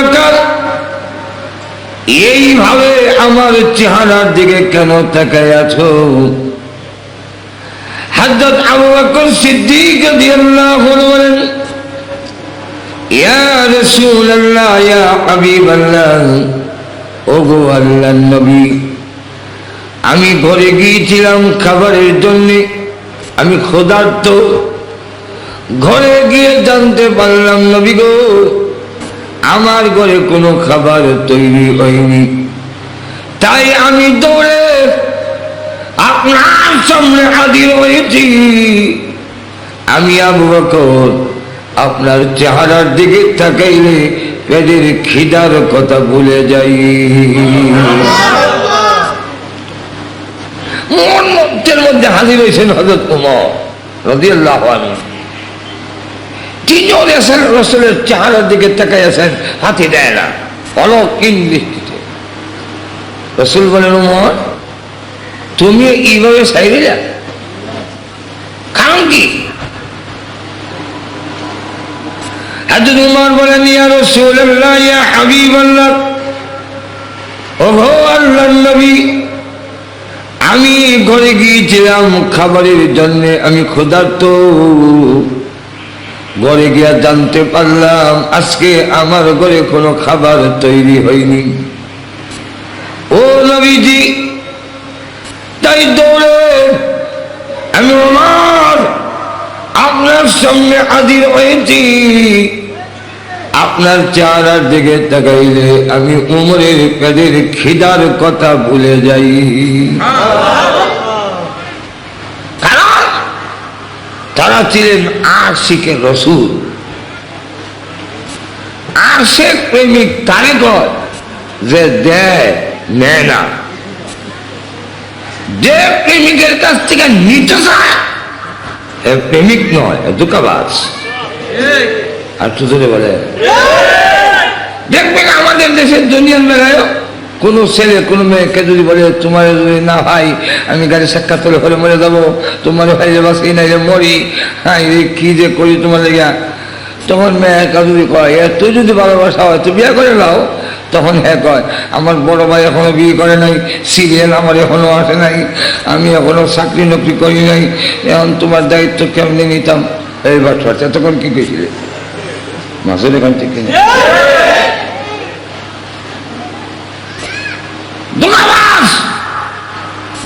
রাকাত এইভাবে আমার চেহারার দিকে কেন তাকায় আছো? হযরত আবু বকর সিদ্দিক রাদিয়াল্লাহু আনহু বলেন, ইয়া রাসূলুল্লাহ, ইয়া হাবিবাল্লাহ, ওগো আল্লাহর নবী, আমি ঘরে গিয়েছিলাম খাবারের জন্য, আমি ক্ষুধার্ত। ঘরে গিয়ে জানতে পারলাম নবী গো, আমার ঘরে কোনো খাবার তৈরি হয়নি। তাই আমি দৌড়ে আপনার সামনে হাজির হয়েছি। আমি আবু বকর আপনার চেহারার দিকে তাকাইলে পেটের খিদার কথা ভুলে যাই। মুহূর্তের মধ্যে হাজির হয়েছেন হযরত ওমর রাদিয়াল্লাহু আনহু। তিনিও রাসূলের চেহারার দিকে তাকাই আছেন, হাতে দেয় না, অলক্ষীন দৃষ্টিতে। রাসূল বলেন, ওমর তুমি এইভাবে সাইরে যা, কারণ কি? হযরত ওমর বলেন, ইয়া রাসূলুল্লাহ, ইয়া হাবিবাল্লাহ, ওগো আল্লাহর নবী, আমি ঘরে গিয়েছিলাম খাবারের জন্য, আমি ক্ষুধার্ত। ঘরে গিয়া জানতে পারলাম আজকে আমার ঘরে কোনো খাবার তৈরি হয়নি। ও নবীজি, তাই দৌড়ে আমি ওমর আপনার সামনে হাজির হয়েছি। আপনার চেহারার দিকে তাকাইলে আমি উমরের পেটের খিদার কথা ভুলে যাই। কারণ তারা ছিলেন আশিকে রাসূল। আশিক প্রেমিক তারে কয় যে দেয় নেয় না। যে প্রেমিকের কাছ থেকে নিতে চায় প্রেমিক নয়, ধোঁকাবাজ। আর তুই বলে দেখবেন আমাদের দেশের দুনিয়ার মেলায় কোন ছেলে কোন মেয়েকে যদি বলে তোমার যদি না ভাই আমি গাড়ি সাক্ষাৎ হলে মরে যাবো, তোমার ভাই বাসি নাই মরি, হ্যাঁ কি যে করি তোমার লেগা, তখন মেয়েকা যদি কয় তুই যদি ভালোবাসা হয় তুই বিয়ে করে নাও, তখন হ্যাঁ কয় আমার বড় ভাই এখনো বিয়ে করে নাই, সিরিয়াল আমার এখনো আসে নাই, আমি এখনো চাকরি নকরি করি নাই, এখন তোমার দায়িত্ব কেমনি নিতাম। এই বাচ্চা এতক্ষণ কি কইছিলে মাসুল এখান থেকে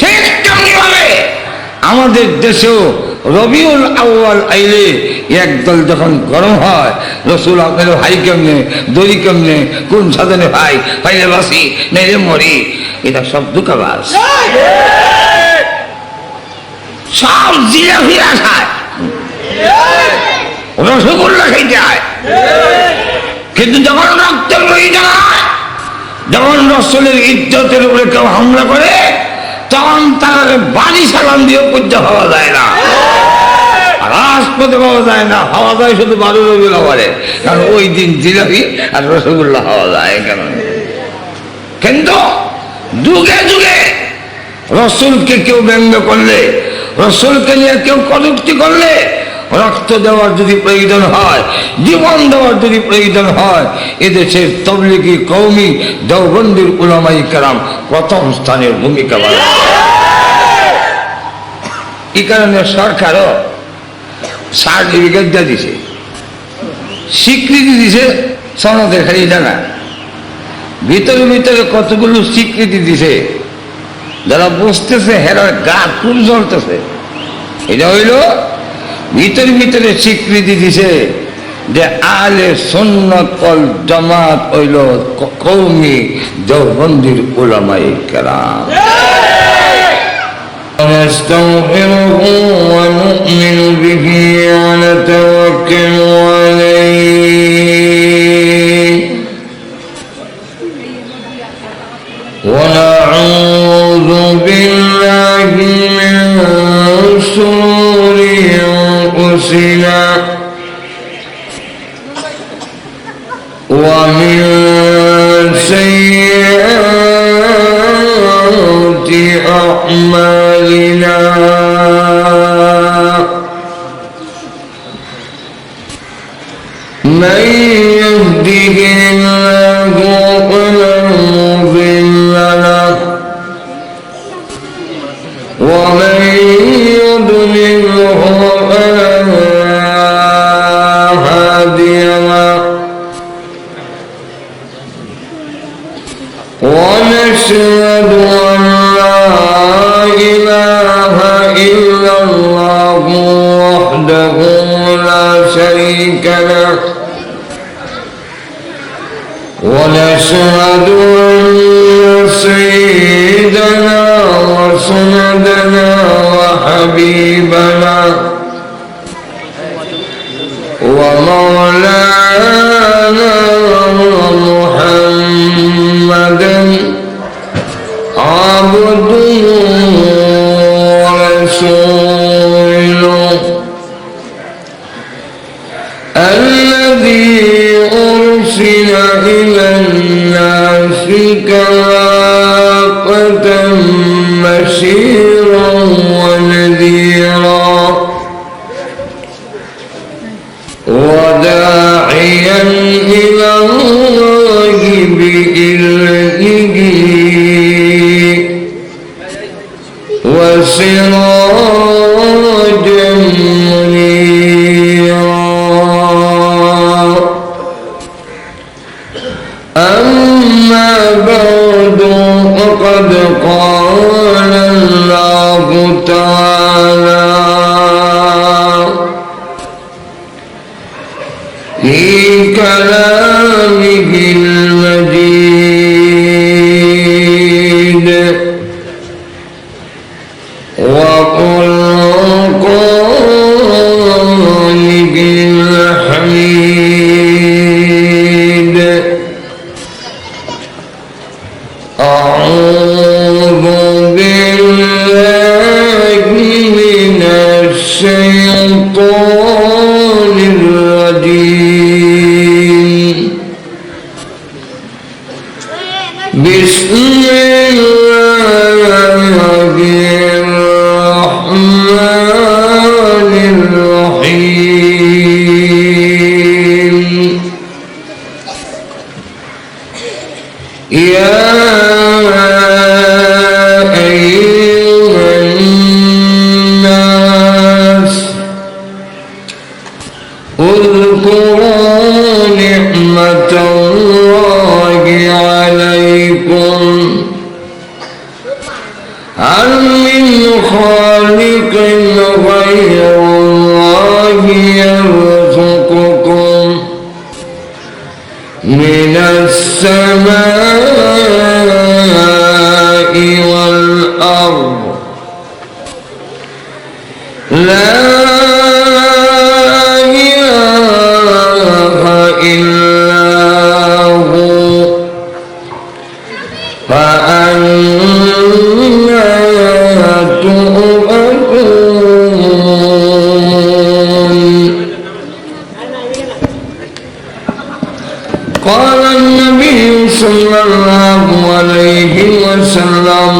ঠিক তেমনি ভাবে আমাদের দেশেও রবিউল আউয়াল আইলে একদল যখন গরম হয়, রাসূল আপনার ভাই কেমনে, দড়ি কেমনে, কোন সাধনে ভাই, পাইলে বাসি নেই মরি, এটা সব ধোঁকাবাজ। সব জিলাপি খায়, রসগোল্লা খেতে হয়, কিন্তু যখন রক্তের প্রয়োজন হয়, যখন রাসূলের ইজ্জতের উপরে কেউ হামলা করে, তখন তারা বাড়ি সালাম দিয়ে পূজা হওয়া যায় না, রাজপথে পাওয়া যায় না, হওয়া যায় শুধু 12 রবিউল আউয়ালে, কারণ ওই দিন জিলাপি আর রসগোল্লা হওয়া যায়। কারণ কিন্তু যুগে যুগে রাসূলকে কেউ ব্যঙ্গ করলে, রাসূলকে নিয়ে কেউ কটূক্তি করলে, রক্ত দেওয়ার যদি প্রয়োজন হয়, জীবন দেওয়ার যদি প্রয়োজন হয়, এদেশের তাবলীগী কওমি দেওবন্দির উলামায়ে কেরাম প্রথম স্থানের ভূমিকা পালন। এই কারণে সরকারও সার্টিফিকেট দিয়ে দিছে, স্বীকৃতি দিছে, সনদের খালি জানা ভিতরে ভিতরে কতগুলো স্বীকৃতি দিছে, যারা বুঝতেছে হেরার গা খুব জ্বলতেছে। এটা হইল ভিতরে ভিতরে স্বীকৃতি দিছে যে আহলে সুন্নাত ওয়াল জামাত হইল কওমি দেওবন্দির উলামায়ে কেরাম। نستغفره ونؤمن به ونتوكل عليه ونعوذ بالله من شرور أنفسنا ومن سيئات أعمالنا من يهده الله ونشهد أن لا إله إلا الله وحده لا شريك له ونشهد أن سيدنا وسندنا وحبيبنا ومولانا محمدا عبده ورسوله الذي أرسل إلى الناس كافة بشيرا ونذيرا وداعيا إلى الله بإذنه وسراجا منيرا أما بعد فقد قال الله تعالى في كلامه المجيد وقرآنه الحميد أعوذ بالله من الشيطان الرجيم بسم الله الرحمن الرحيم يا أيها الناس اذكروا نعمة الله عليكم هل من خالق غير الله يرزقكم من السماء والأرض لا إله إلا هو فأنا تؤفكون قال النبي صلى الله عليه وسلم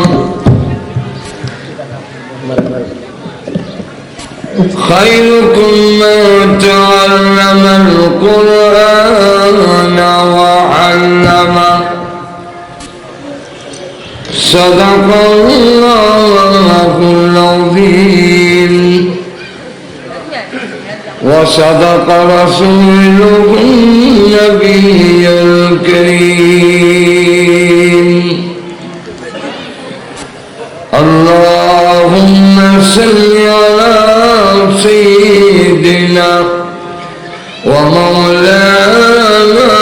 خيركم من تعلم القرآن وعلمه صدق الله العظيم وصدق رسوله النبي الكريم اللهم صل على سيدنا ومولانا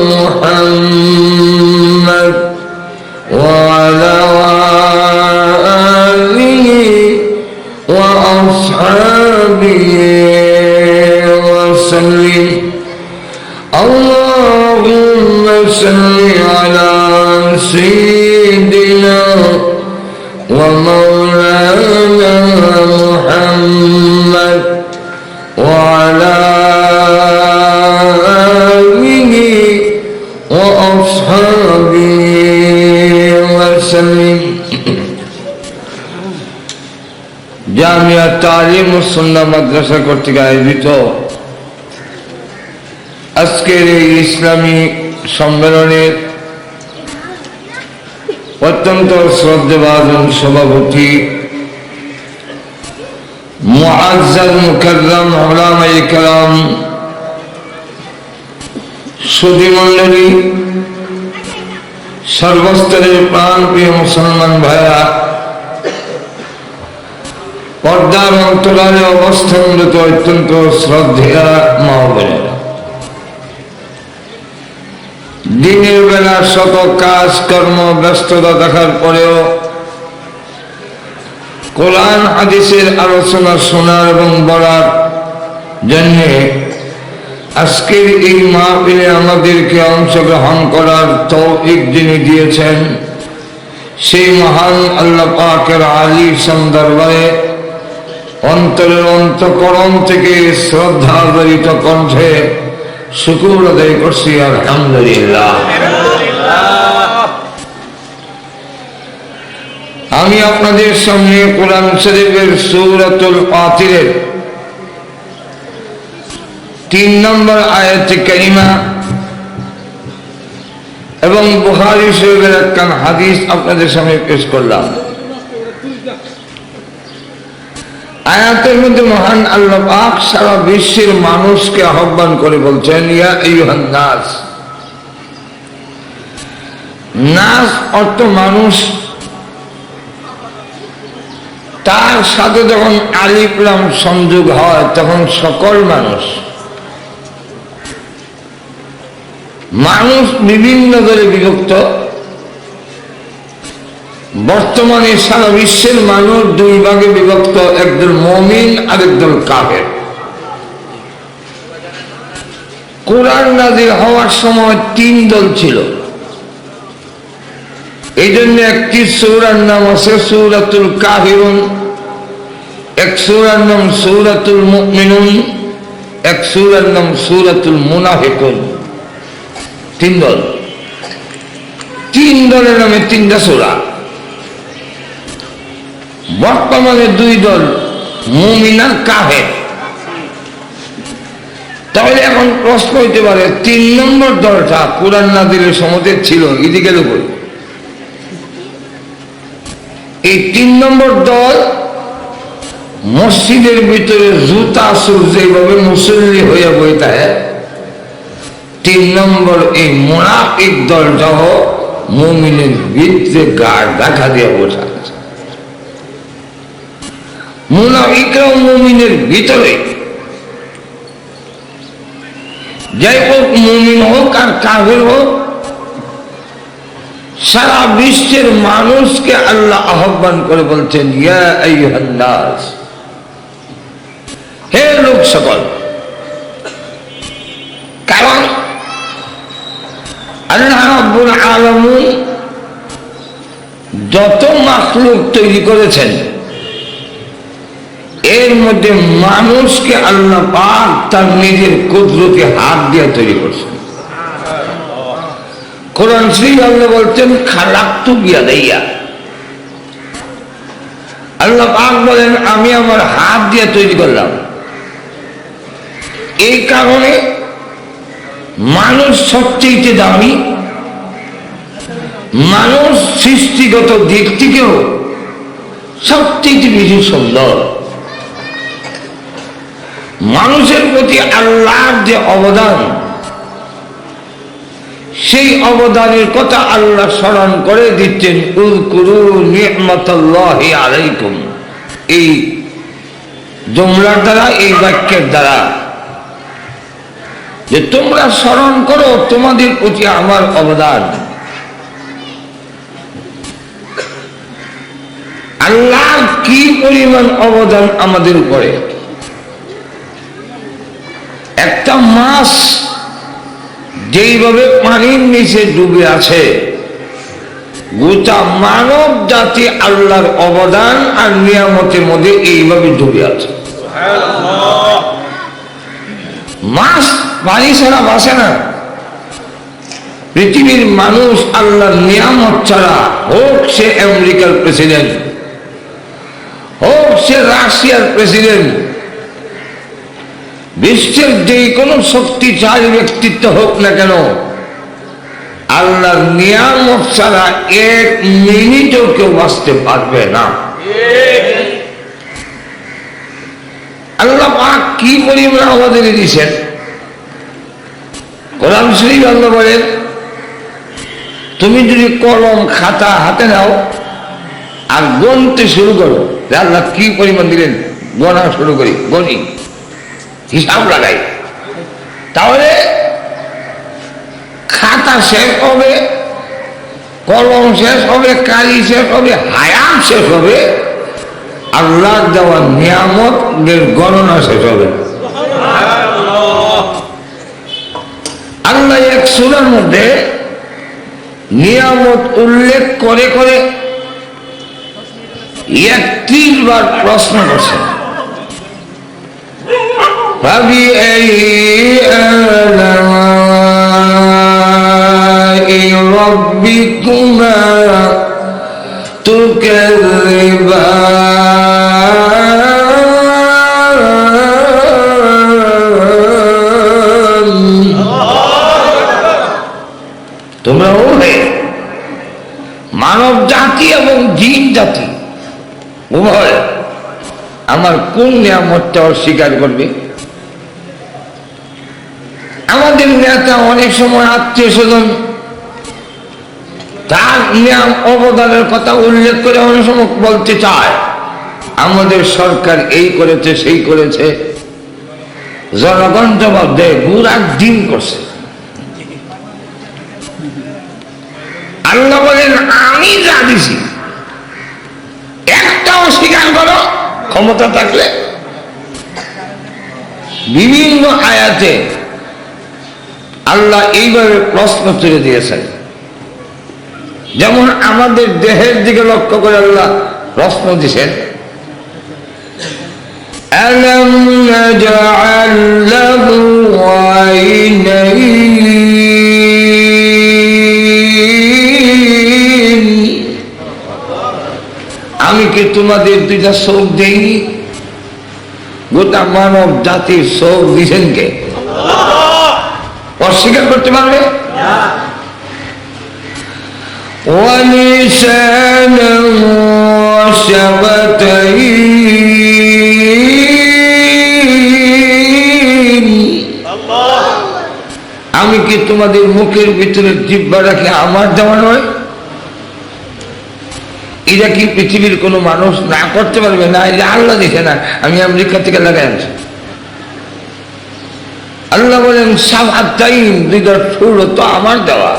محمد وعلى آله وأصحابه وسلم اللهم صل على سيدنا ومولانا محمد وعلى آله وأصحابه وسلم জামিয়া তালিম ও সুন্নাহ মাদ্রাসা কর্তৃক আয়োজিত আজকের এই ইসলামী সম্মেলনের অত্যন্ত শ্রদ্ধেভাজন সভাপতি মুআজ্জাজ মুকাররম উলামায়ে কেরাম, সুধী মণ্ডলী, সর্বস্তরের প্রাণ প্রিয় মুসলমান ভাইরা, পর্দার অন্তরালে অবস্থানরত অত্যন্ত শ্রদ্ধেয়া মা বোনেরা, দিনের বেলা শত কাজ কর্ম ব্যস্ততা দেখার পরেও কোরআন হাদিসের আলোচনা শোনার এবং বলার জন্য আজকের এই মাহফিলে আমাদেরকে অংশগ্রহণ করার তৌফিক যিনি দিয়েছেন, সেই মহান আল্লাহ পাকের আলিশান দরবারে অন্তরের অন্তঃকরণ থেকে শ্রদ্ধাজড়িত কণ্ঠে শুকর আদায় করছি আলহামদুলিল্লাহ। আমি আপনাদের সামনে কোরআন শরীফের সূরাতুল ফাতিরের 3 নম্বর আয়াতে কারিমা এবং বুখারী শরীফের একখান হাদিস আপনাদের সামনে পেশ করলাম। আয়াতের মধ্যে মহান আল্লাহ পাক সারা বিশ্বের মানুষকে আহ্বান করে বলছেন, ইয়া আইয়ুহান নাস। নাস অর্থ মানুষ, তার সাথে যখন আলিফ লাম সংযোগ হয় তখন সকল মানুষ। মানুষ বিভিন্ন দলে বিভক্ত। বর্তমানে সারা বিশ্বের মানুষ 2 ভাগে বিভক্ত, একদল মুমিন আর একদল কাফের। কোরআন নাযিল হওয়ার সময় 3 দল ছিল। এই জন্য একটি সূরার নাম আছে সূরাতুল কাফিরুন, এক সূরার নাম সূরাতুল মুমিনুন, এক সূরার নাম সূরাতুল মুনাফিকুন। 3 দল, 3 দলের নামে 3টা সূরা। বর্তমানে 2 দল, মুমিন আর কাফের। তাহলে এখন প্রশ্ন হইতে পারে 3 নম্বর দলটা কোরআন নাযিলের সময় ছিল, এদিকে গেল কই? এই 3 নম্বর দল মসজিদের ভিতরে জুতা সুর যেভাবে মুসল্লি হইয়া বইতে হয়, 3 নম্বর এই মুনাফিক দলটাও মুমিনের ভিতরে গাঢ় দেখা দিয়ে বসা আছে। মুনাফিকরাও মুমিনের ভিতরে, যাই হোক মুমিন হোক আর কাফের হোক, সারা বিশ্বের মানুষকে আল্লাহ আহ্বান করে বলছেন, ইয়া আইয়ুহান নাস, হে লোক সকল। কারণ আল্লাহ রাব্বুল আলামিন যত মাখলুক তৈরি করেছেন এর মধ্যে মানুষকে আল্লাহ পাক তার নিজের কুদরতে হাত দিয়ে তৈরি করছেন। কোরআন শরীফ আল্লাহ বলছেন, খালাকতু বিয়াদাইয়া। আল্লাহ পাক বলেন, আমি আমার হাত দিয়ে তৈরি করলাম। এই কারণে মানুষ সবচেয়ে দামি, মানুষ সৃষ্টিগত দিক থেকেও সবচেয়ে বেশি সুন্দর। মানুষের প্রতি আল্লাহর যে অবদান, সেই অবদানের কথা আল্লাহ স্মরণ করে দিচ্ছেন, উযকুরু নি'মাতাল্লাহি আলাইকুম। এই জুমলার দ্বারা, এই বাক্যের দ্বারা, যে তোমরা স্মরণ করো তোমাদের প্রতি আমার অবদান। আল্লাহ কি পরিমাণ অবদান আমাদের উপরে। একটা মাছ যেইভাবে পানির নিচে ডুবে আছে, গোটা মানব জাতি আল্লাহর অবদান আর নিয়ামতের মধ্যে এইভাবে ডুবে আছে। মাছ পানি ছাড়া বাঁচে না। পৃথিবীর মানুষ আল্লাহর নিয়ামত ছাড়া, হোক সে আমেরিকার প্রেসিডেন্ট, হোক সে রাশিয়ার প্রেসিডেন্ট, বিশ্বের যে কোনো শক্তিশালী ব্যক্তিত্ব হোক না কেন, আল্লাহর নিয়ামত ছাড়া 1 মিনিটও কেউ বাঁচতে পারবে না। আল্লাহ পাক কি পরিমাণ আমাদের দিয়েছেন। কোরআন শরীফ আল্লাহ বলেন, তুমি যদি কলম খাতা হাতে নাও আর গণতে শুরু করো, আল্লাহ কি পরিমাণ দিলেন, গণা শুরু করি, গণি, হিসাব লাগাই, তাহলে খাতা শেষ হবে, কলম শেষ হবে, কালি শেষ হবে, হায়াত শেষ হবে, আল্লাহ দেওয়া নিয়ামতের গণনা শেষ হবে। আল্লাহ এক সূরার মধ্যে নিয়ামত উল্লেখ করে করে 31 বার প্রশ্ন করছেন। فبأي آلاء ربكما تكذبان তোমরা ওহে মানব জাতি এবং জিন জাতি উভয় আমার কোন নিয়ামতটা অস্বীকার করবে? আমাদের নেতা অনেক সময় আত্মীয় স্বজন তার নিয়ম অবদানের কথা উল্লেখ করে অনেক সময় বলতে চায় আমাদের সরকার এই করেছে সেই করেছে, জনগণ জবাব দেয় গুড়ার ডিম করছে। আল্লাহ বলেন আমি যা দিছি একটাও স্বীকার করো ক্ষমতা থাকলে। বিভিন্ন আয়াতে আল্লাহ এইভাবে প্রশ্ন তুলে দিয়েছেন। যেমন আমাদের দেহের দিকে লক্ষ্য করে আল্লাহ প্রশ্ন দিয়েছেন, আলাম নাজআল লাহু আইনাইন, আমি কি তোমাদের দুইটা চোখ দেইনি? গোটা মানব জাতির চোখ দিয়েছেন কে? অস্বীকার করতে পারবে? ওয়ালিসানান ওয়া শাফাতাইন, আমি কি তোমাদের মুখের ভিতরে জিহ্বা রাখি আমার দেওয়া নয়? এটা কি পৃথিবীর কোনো মানুষ না করতে পারবে? না, এটা আল্লাহ দিছে না, আমি আমেরিকা থেকে লাগাই আনছি। আল্লাহ বলেন শাফাতাইন, দুইটা ঠোঁট তো আমার দেওয়া।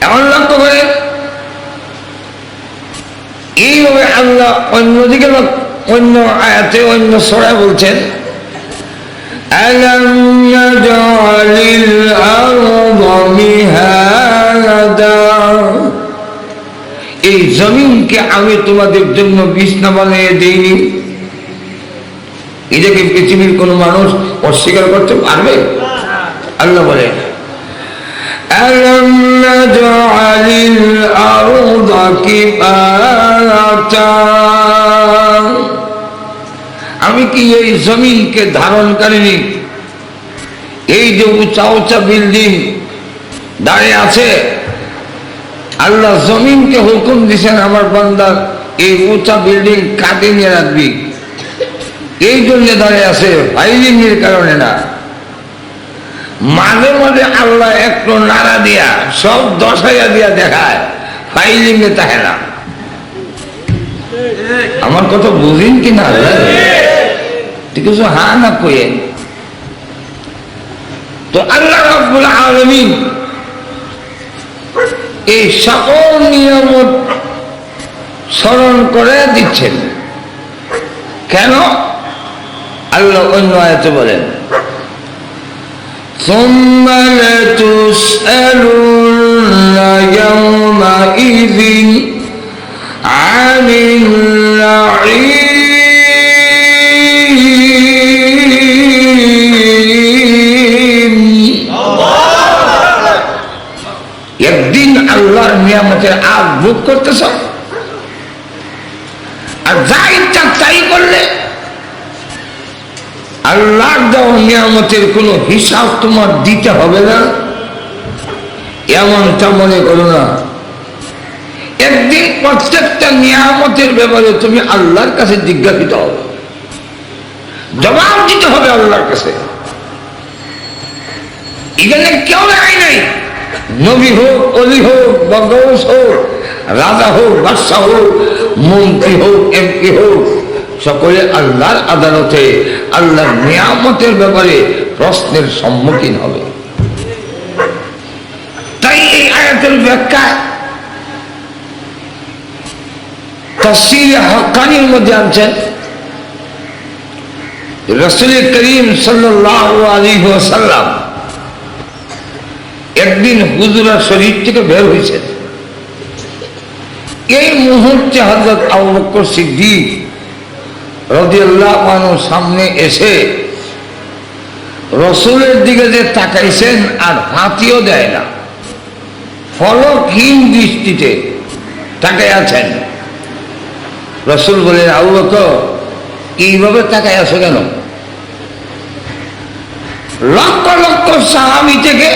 এমন লক্ষ্য করে এইভাবে আল্লাহ অন্যদিকে অন্য আয়াতে অন্য সূরায় বলছেন, আলাম নাজআলিল আরদা মিহাদা, এই জমিনকে আমি তোমাদের জন্য বিছানা বানিয়ে দেইনি? এটাকে পৃথিবীর কোন মানুষ অস্বীকার করতে পারবে? আল্লাহ বলে আলাম নাজআলিল আরদা কিফাতা, আমি কি এই জমিনকে ধারণ করিনি? এই যে উঁচা উঁচা বিল্ডিং দাঁড়িয়ে আছে, আল্লাহ জমিনকে হুকুম দিয়েছেন আমার বান্দার এই উঁচা বিল্ডিং কাঁধে নিয়ে রাখবি, এই জন্য দাঁড়িয়ে আছে, ফাইলিং এর কারণে না। মাঝে মাঝে আল্লাহ একটু নাড়া দিয়া সব দশাইয়া দিয়া দেখায়, ফাইলিং এ থাকে না। আমার কথা বুঝেন কি না? কিছু হা না কয়ে তো আল্লাহ রাব্বুল আলামিন এই সকল নিয়ামত স্মরণ করে দিচ্ছেন। কেন? আল্লাহ অন্য আয়াতে বলেন, ثُمَّ لَتُسْأَلُنَّ يَوْمَئِذٍ عَنِ النَّعِيمِ, একদিন আল্লাহর নিয়ামতের আগ ভোগ করতেছ আর যা ইচ্ছা তাই করলে আল্লাহর দেওয়া নিয়ামতের কোন হিসাব তোমার দিতে হবে না, এমনটা মনে করো না। একদিন প্রত্যেকটা নিয়ামতের ব্যাপারে তুমি আল্লাহর কাছে জিজ্ঞাসিত হবে, জবাব দিতে হবে আল্লাহর কাছে। এখানে কেউ রায় নাই নবী হোক, অলি হোক, বদৌস হোক, রাজা হোক, বাদশাহ হোক, মন্ত্রী হোক, এমপি হোক, সকলে আল্লাহর আদালতে আল্লাহর নিয়ামতের ব্যাপারে প্রশ্নের সম্মুখীন হবে। তাই এই আয়াতের ব্যাখ্যা তাফসীরে হক্কানির মধ্যে আনছেন রাসূল করিম সাল্লাল্লাহু আলাইহি ওয়াসাল্লাম একদিন হুজুরা শরীফ থেকে বের হয়েছেন। এই মুহূর্তে হযরত আবু বকর সিদ্দিক রাদিয়াল্লাহু আনহু সামনে এসে রাসূলের দিকে যে তাকাইছেন আর হাতিও দেয় না, ফলকহীন দৃষ্টিতে তাকায় আছেন। রাসূল বলেন, আবু বকর এইভাবে তাকায় আছো কেন? লক্ষ লক্ষ সাহাবী থেকে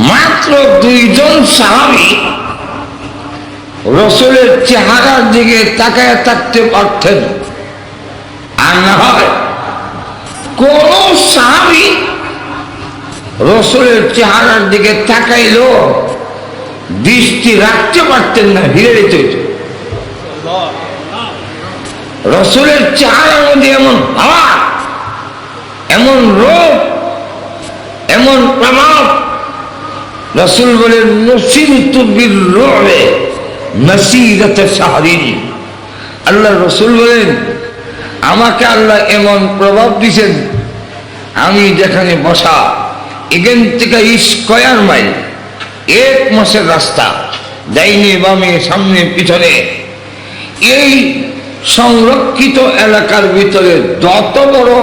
মাত্র 2 জন সাহাবী রাসূলের চেহারার দিকে তাকায় থাকতে পারতেন, আর না হয় কোন সাহাবী রাসূলের চেহারার দিকে তাকাইলো দৃষ্টি রাখতে পারতেন না, হিরে দিতে হইত। রাসূলের চেহারার মধ্যে এমন ভাব, এমন রূপ, এমন প্রভাব। রাসূল বলেন, নসিরতু বির-রু'বে নাসিরাতা শাহরিন। আল্লাহ রাসূল বলেন, আমাকে আল্লাহ এমন প্রভাব দিয়েছেন, আমি যেখানে বসা এখান থেকে স্কয়ার মাইল, 1 মাসের রাস্তা, ডাইনে বামে সামনে পিছনে, এই সংরক্ষিত এলাকার ভিতরে যত বড়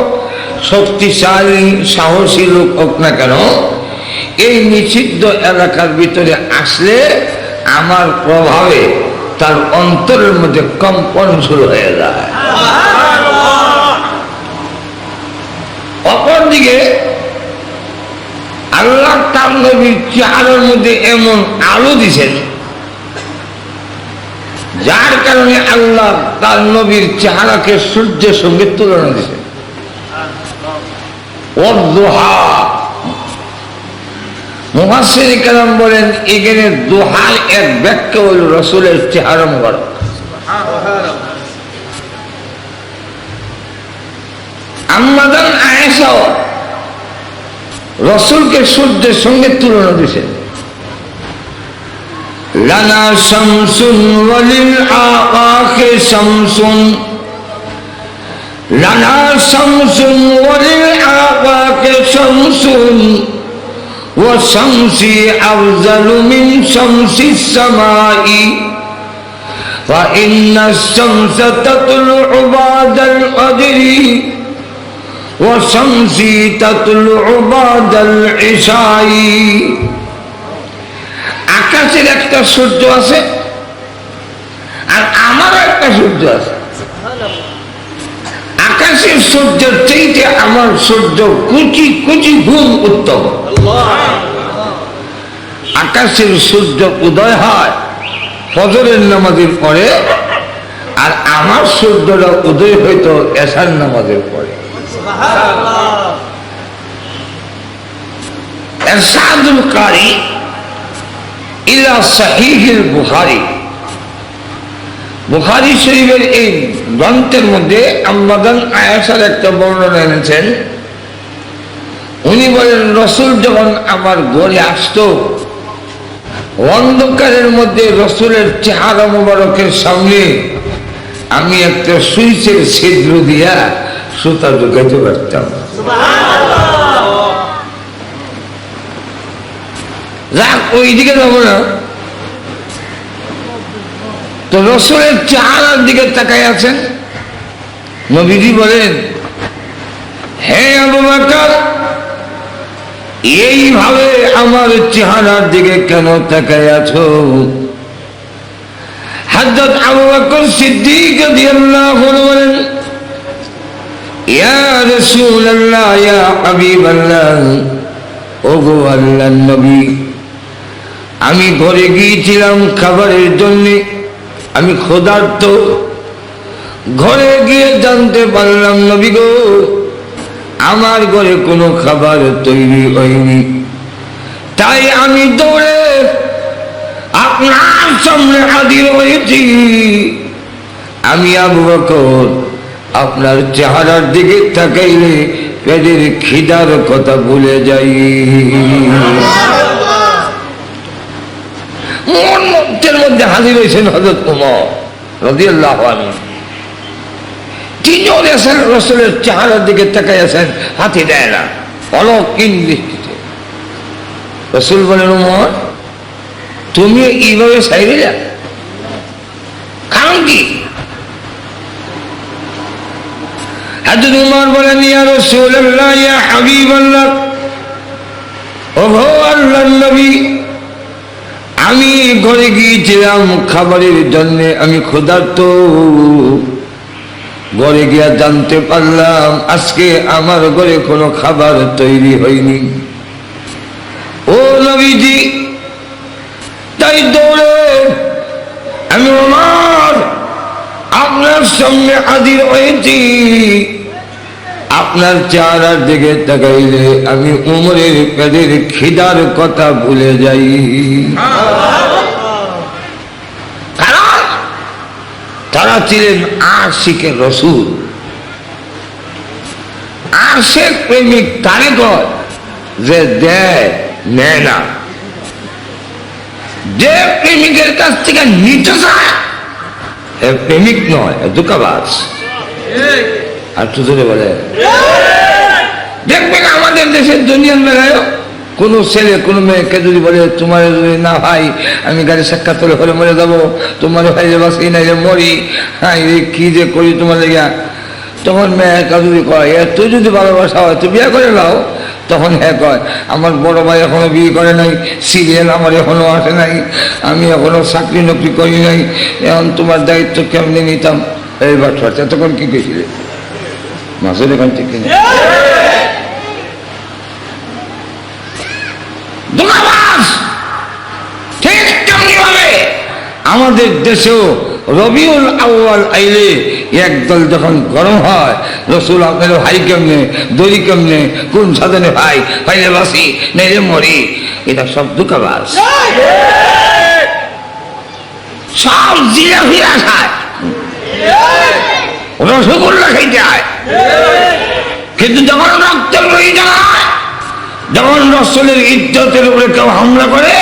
শক্তিশালী সাহসী লোক হোক না কেন, এই নিষিদ্ধ এলাকার ভিতরে আসলে আমার প্রভাবে তার অন্তরের মধ্যে কম্পন শুরু হয়ে যায়। অপরদিকে আল্লাহ তার নবীর চেহারার মধ্যে এমন আলো দিছেন, যার কারণে আল্লাহ তার নবীর চেহারাকে সূর্যের সঙ্গে তুলনা দিয়েছেন। মুফাসসির কেরাম বলেন, এখানে দুহার এক ব্যাখ্যা হল রাসূলের চেহারা মুবারক। আম্মা জান আয়েশা রাসূলকে সূর্যের সঙ্গে তুলনা দিয়েছেন। লানা শামসুন ওয়ালিল আকাশে শামসুন, লানা শামসুন ওয়ালিল আকাশে শামসুন ওয়া শামসি আফজালু মিন শামসিস সামাই ওয়া ইন্নাস শামসা তাতলু'ু বা'দাল কদরি ওয়া শামসি তাতলু'ু বা'দাল ইশাই। আকাশের একটা সূর্য আছে আর আমারও একটা সূর্য আছে। আকাশের সূর্যের চাইতে আমার সূর্য কোটি কোটি গুণ উত্তম। আকাশের সূর্য উদয় হয় ফজরের নামাজের পরে, আর আমার সূর্যটা উদয় হইতো এশার নামাজের পরে। ইরশাদুল কারি ইলা সহিহুল বুখারী, বুখারী শরীফের এই গ্রন্থের মধ্যে আম্মা জান আয়েশার একটা বর্ণনা এনেছেন। উনি বলেন, রাসূল যখন আমার ঘরে আসতো, অন্ধকারের মধ্যে রাসূলের চেহারা মুবারকের সামনে আমি একটা সুইচের ছিদ্র দিয়া সুতা ঢুকাইতে পারতাম। যাক, ওইদিকে যাবো না, তো রাসূলের চেহারার দিকে তাকাই আছেন। নবীজি বলেন, হে আবু বকর, এইভাবে আমার চেহারার দিকে কেন তাকাই আছো? হযরত আবু বকর সিদ্দিক রাদিয়াল্লাহু আনহু বলেন, ইয়া রাসূলুল্লাহ, ইয়া হাবিবাল্লাহ, ওগো আল্লাহর নবী, আমি ঘরে গিয়েছিলাম খাবারের জন্য, আমি ক্ষুধার্ত। ঘরে গিয়ে জানতে পারলাম, নবী গো, আমার ঘরে কোনো খাবার তৈরি হয়নি। তাই আমি দৌড়ে আপনার সামনে হাজির হয়েছি। আমি আবু বকর আপনার চেহারার দিকে তাকাইলে পেটের খিদার কথা ভুলে যাই। মুহূর্তের মধ্যে হাজির হয়েছেন হযরত ওমর রাদিয়াল্লাহু আনহু। তিনিও রাসূলের চেহারার দিকে তাকাই আছেন, হাতে দেয় না, অলক্ষীন দৃষ্টিতে। রাসূল বলেন, ওমর তুমি এইভাবে সাইরে যা, কারণ কি? হযরত ওমর বলেন, ইয়া রাসূলুল্লাহ, ইয়া হাবিবাল্লাহ, ওগো আল্লাহর নবী, আমি ঘরে গিয়েছিলাম খাবারের জন্য, আমি ক্ষুধার্ত। ঘরে গিয়া জানতে পারলাম আজকে আমার ঘরে কোনো খাবার তৈরি হয়নি। ও নবীজি, তাই দৌড়ে আমি ওমর আপনার সামনে হাজির হয়েছি। আপনার চেহারার দিকে তাকাইলে আমি উমরের পেটের খিদার কথা ভুলে যাই। কারণ তারা ছিলেন আশিকে রাসূল। আশিক প্রেমিক তারে কয় যে দেয় নেয় না, যে প্রেমিকের কাছ থেকে নিতে চায় প্রেমিক নয়, ধোঁকাবাজ। আর তো ধরে বলে, দেখবেন আমাদের দেশের দুনিয়ার মেলায় কোন ছেলে কোন মেয়েকে যদি বলে তোমার যদি না ভাই আমি গাড়ি সাক্ষাৎ হলে মরে যাবো, তোমার ভাইলে বাসি নাইলে মরি, হ্যাঁ কি যে করি তোমার লেগা, তখন মেয়েটা যদি কয় তুই যদি ভালোবাসা হয় তুই বিয়ে করে নাও, তখন হ্যাঁ কয় আমার বড় ভাই এখনো বিয়ে করে নাই, সিরিয়াল আমার এখনো আসে নাই, আমি এখনো চাকরি নকরি করি নাই, এখন তোমার দায়িত্ব কেমনি নিতাম। এই বাচ্চা তখন কি কইছিলে মাসুদ এখান থেকে ঠিক তেমনি ভাবে আমাদের দেশেও রবিউল আউয়াল আইলে একদল যখন গরম হয়, রাসূল আপনার ভাই কেমনে, দড়ি কেমনে, কোন সাধনে ভাই, পাইলে বাসি নাইলে মরি, এটা সব ধোঁকাবাজ। সব জিলাপিরা খায়, রসগোল্লা খাইতে হয়, কিন্তু যখন রক্তের প্রয়োজন হয়, যখন রাসূলের ইজ্জতের উপরে কেউ হামলা করে,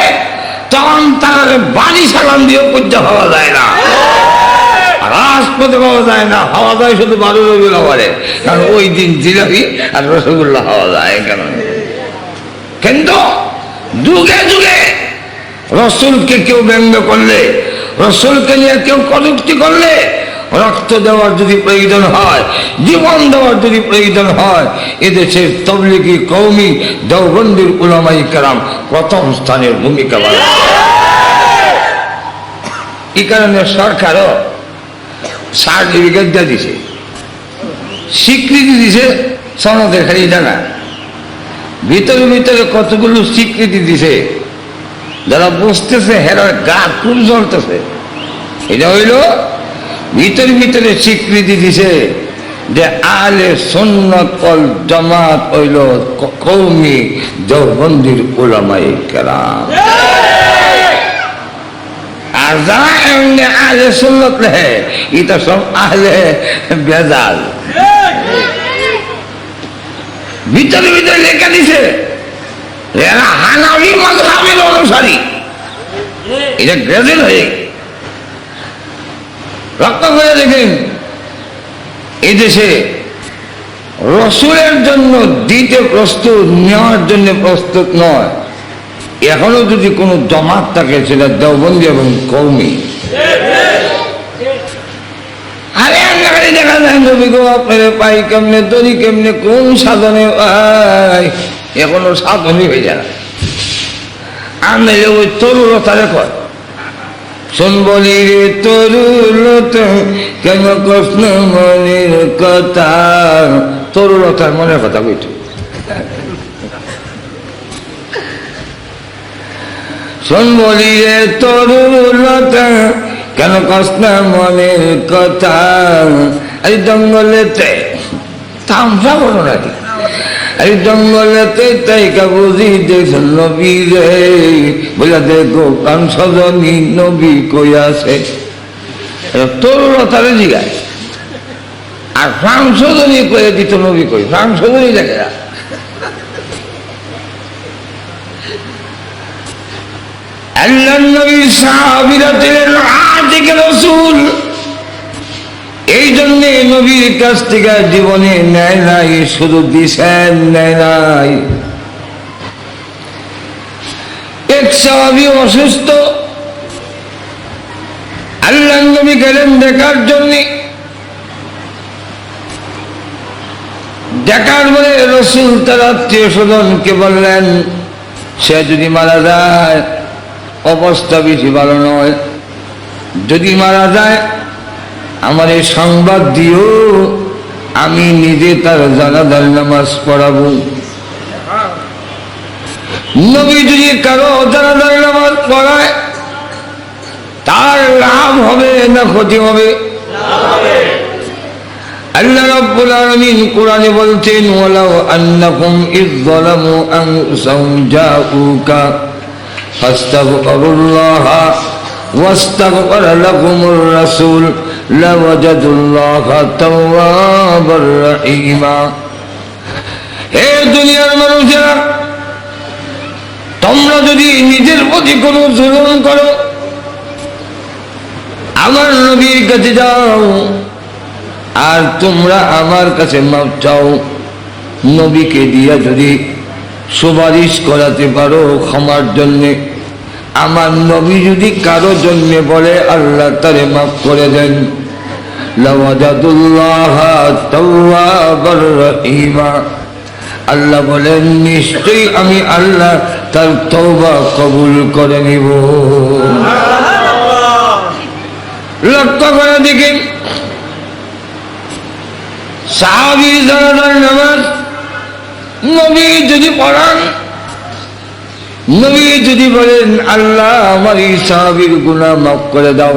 তখন তারা বাড়ি সালাম দিয়ে পূজা হওয়া যায় না, রাজপথে পাওয়া যায় না, হওয়া যায় শুধু 12 রবিউল আউয়ালে, কারণ ওই দিন জিলাপি আর রসগোল্লা হওয়া যায়। কারণ কিন্তু যুগে যুগে রাসূলকে কেউ ব্যঙ্গ করলে, রাসূলকে নিয়ে কেউ কটূক্তি করলে, রক্ত দেওয়ার যদি প্রয়োজন হয়, জীবন দেওয়ার যদি প্রয়োজন হয়, এদেশের তাবলীগী কওমি দেওবন্দির উলামায়ে কেরাম প্রথম স্থানের ভূমিকা পালন। এই কারণে সরকারও সার্টিফিকেট দিয়ে দিছে, স্বীকৃতি দিছে, সনদের খালি জানা ভিতরে ভিতরে কতগুলো স্বীকৃতি দিছে, যারা বুঝতেছে হেরার গা খুব জ্বলতেছে। এটা হইল ভিতরে ভিতরে স্বীকৃতি দিছে যে আহলে সুন্নাত ওয়াল জামাত হইল কওমি দেওবন্দির উলামায়ে কেরাম। আর যারা এমনি আহলে সুন্নাত লেহে, এটা সব আহলে বেজাল। ভিতরে ভিতরে লেখা দিছে এরা হানাফি মাযহাবের অনুসারী, এটা গ্রেজেল হয়ে রক্ষা করে দেখেন। এদেশে রাসূলের জন্য দিতে প্রস্তুত, নেওয়ার জন্য প্রস্তুত নয়। এখনো যদি কোনো জমাত থাকে সেটা দেওবন্দি এবং কওমি। আরে আন্নাকারে দেখা যায় নবী গো আপনার পাই কেমনে, দড়ি কেমনে, কোন সাধনে, এখনো সাধনই হয়ে যায়। আমি ওই তরুলতারে কয়, শোন বলি রে তরুলতা কেন কৃষ্ণ মনের কথা, তরুলতার মনের কথা কইতো। শোন বলি রে তরুলতা কেন কৃষ্ণ মনের কথা, এই জঙ্গলেতে তামসা করো নাকি, এই জঙ্গলেতে তাইকা বুঝি দেখছেন নবী রে, বলে দেখো কান সজনী নবী কই আছে। তরুণতারে জিগায় আর সংশোধনী করে দিত নবী কই, সংশোধনী দেখে না। আল্লাহর নবীর সাহাবীরা ছিলেন আশিক রাসূল, এই জন্যে নবীর কাছ থেকে জীবনে নেয় নাই, শুধু দিছেন নেয় নাই। এক সাহাবী অসুস্থ, আল্লাহর নবী গেলেন দেখার জন্যে। দেখার পরে রাসূল তার আত্মীয় স্বজনকে বললেন, সে যদি মারা যায় অবস্থা বেশি ভালো নয়, যদি মারা যায় আমার এই সংবাদ দিও, আমি নিজে তার জানাজার নামাজ পড়াবো। নবী যদি কারো জানাজার নামাজ পড়ায় তার লাভ হবে না ক্ষতি হবে? আল্লাহ রাব্বুল আলামিন কোরআনে বলছেন, ওয়ালাউ আন্নাকুম ইয যালামু আনফুসাহুম জাউকা ফাস্তাগফিরুল্লাহা ওয়াস্তাগফারা লাকুমুর রাসূল লাওয়াজাদুল্লাহা তাওয়াবার রহিমা। হে দুনিয়ার মানুষেরা, তোমরা যদি নিজের প্রতি কোনো জুলুম করো, আমার নবীর কাছে যাও আর তোমরা আমার কাছে মাপ চাও, নবীকে দিয়া যদি সুপারিশ করাতে পারো ক্ষমার জন্যে, আমার নবী যদি কারো জন্য বলে আল্লাহ তারে মাফ করে দেন, লাওয়াজাদুল্লাহা তাওয়াবার রহিমা, আল্লাহ বলেন নিশ্চয়ই আমি আল্লাহ তার তওবা কবুল করে নিব। লক্ষ্য করে দেখেন, সাহাবী জানাজার নামাজ নবী যদি পড়ান, নবী যদি বলেন আল্লাহ আমার এই সাহাবীর গুনাহ মাফ করে দাও,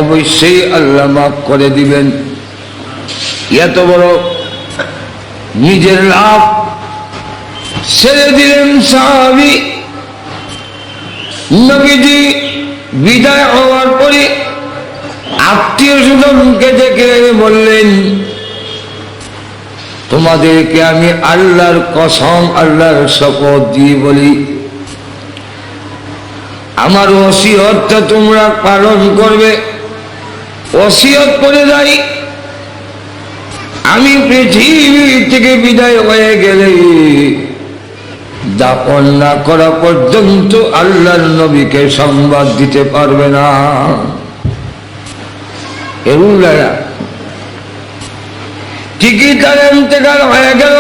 অবশ্যই আল্লাহ মাফ করে দিবেন। এত বড় নিজের লাভ ছেড়ে দিলেন সাহাবী। নবীজি বিদায় হওয়ার পরে আত্মীয় স্বজনকে ডেকে বললেন, তোমাদেরকে আমি আল্লাহর কসম, আল্লাহর শপথ দিয়ে বলি, আমার ওসিয়তটা তোমরা পালন করবে। ওসিয়ত করে যাই, আমি পৃথিবী থেকে বিদায় হয়ে গেলে দাফন না করা পর্যন্ত আল্লাহর নবীকে সংবাদ দিতে পারবে না। এগুলা ঠিকই তার ইন্তেকাল হয়ে গেল,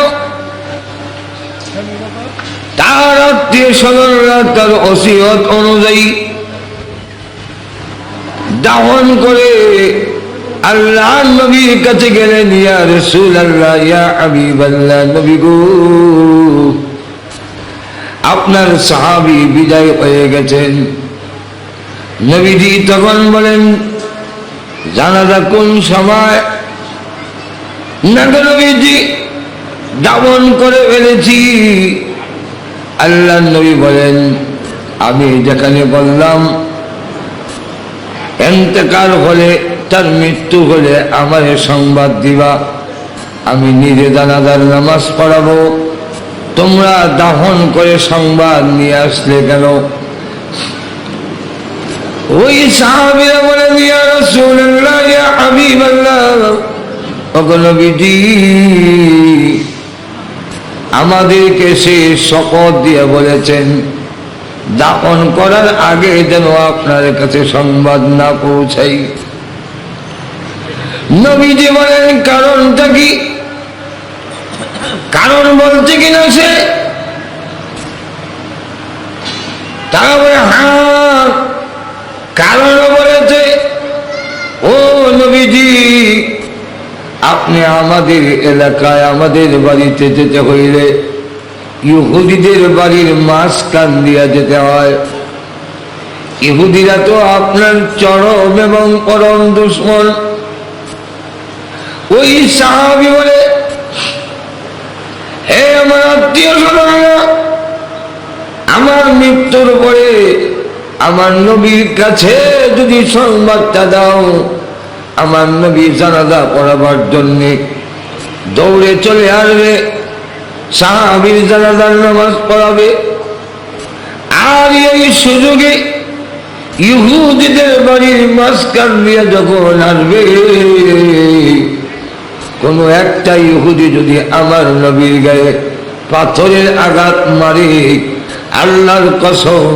তার আত্মীয় স্বজনরা তার ওসিয়ত অনুযায়ী দাফন করে আল্লাহর নবীর কাছে গেলেন। ইয়া রাসূলুল্লাহ, ইয়া হাবিবাল্লাহ, নবী গো আপনার সাহাবী বিদায় হয়ে গেছেন। নবীজি তখন বলেন, জানাজা কোন সময়? না গো নবীজি, দাফন করে ফেলেছি। আল্লাহর নবী বলেন, আমি যেখানে বললাম ইন্তেকাল হলে, তার মৃত্যু হলে আমার সংবাদ দিবা, আমি নিজে জানাজার নামাজ পড়াবো, তোমরা দাফন করে সংবাদ নিয়ে আসলে কেন? ওই সাহাবীরা বলেন, ইয়া রাসূলুল্লাহ, ইয়া হাবিবাল্লাহ, ওগো নবীজি আমাদেরকে সে শপথ দিয়ে বলেছেন দাফন করার আগে যেন আপনার কাছে সংবাদ না পৌঁছাই। নবীজি বলেন, কারণটা কি? কারণ বলছে কিনা সে? তারা বলে হ্যাঁ কারণ বলেছে। ও নবীজি, আপনি আমাদের এলাকায় আমাদের বাড়িতে যেতে হইলে ইহুদিদের বাড়ির মাঝখান দিয়া যেতে হয়। ইহুদিরা তো আপনার চরম এবং পরম দুশমন। ওই সাহাবী বলে, মৃত্যুর পরে আমার নবীর কাছে যদি সংবাদটা দাও, আমার নবী জানাজা পড়াবার জন্য দৌড়ে চলে আসবে, সাহাবীর জানাজার নামাজ পড়াবে। আর এই সুযোগে ইহুদিদের বাড়ির মাঝখান দিয়ে যখন আসবে, কোন একটা ইহুদি যদি আমার নবীর গায়ে পাথরের আঘাত মারে, আল্লাহর কসম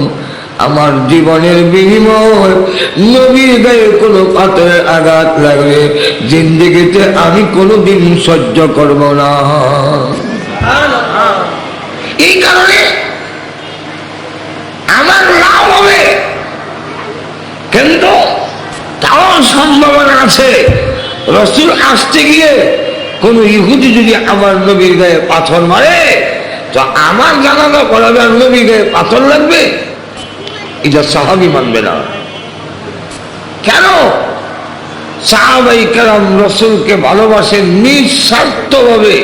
আমার জীবনের বিনিময় নবীর গায়ে কোনো পাথরের আঘাত লাগলে জিন্দেগিতে আমি কোনোদিন সহ্য করব না। এই কারণে আমার লাভ হবে, কিন্তু তাও সম্ভাবনা আছে রাসূল আসতে গিয়ে কোন ইহুদি যদি আমার নবীর গায়ে পাথর মারে, তো আমার জানাজা পড়াবে আর নবীর গায়ে পাথর লাগবে, এটা সাহাবী মানবে না। কেন? সাহাবাই কেরাম রাসূলকে ভালোবাসেন নিঃস্বার্থভাবে,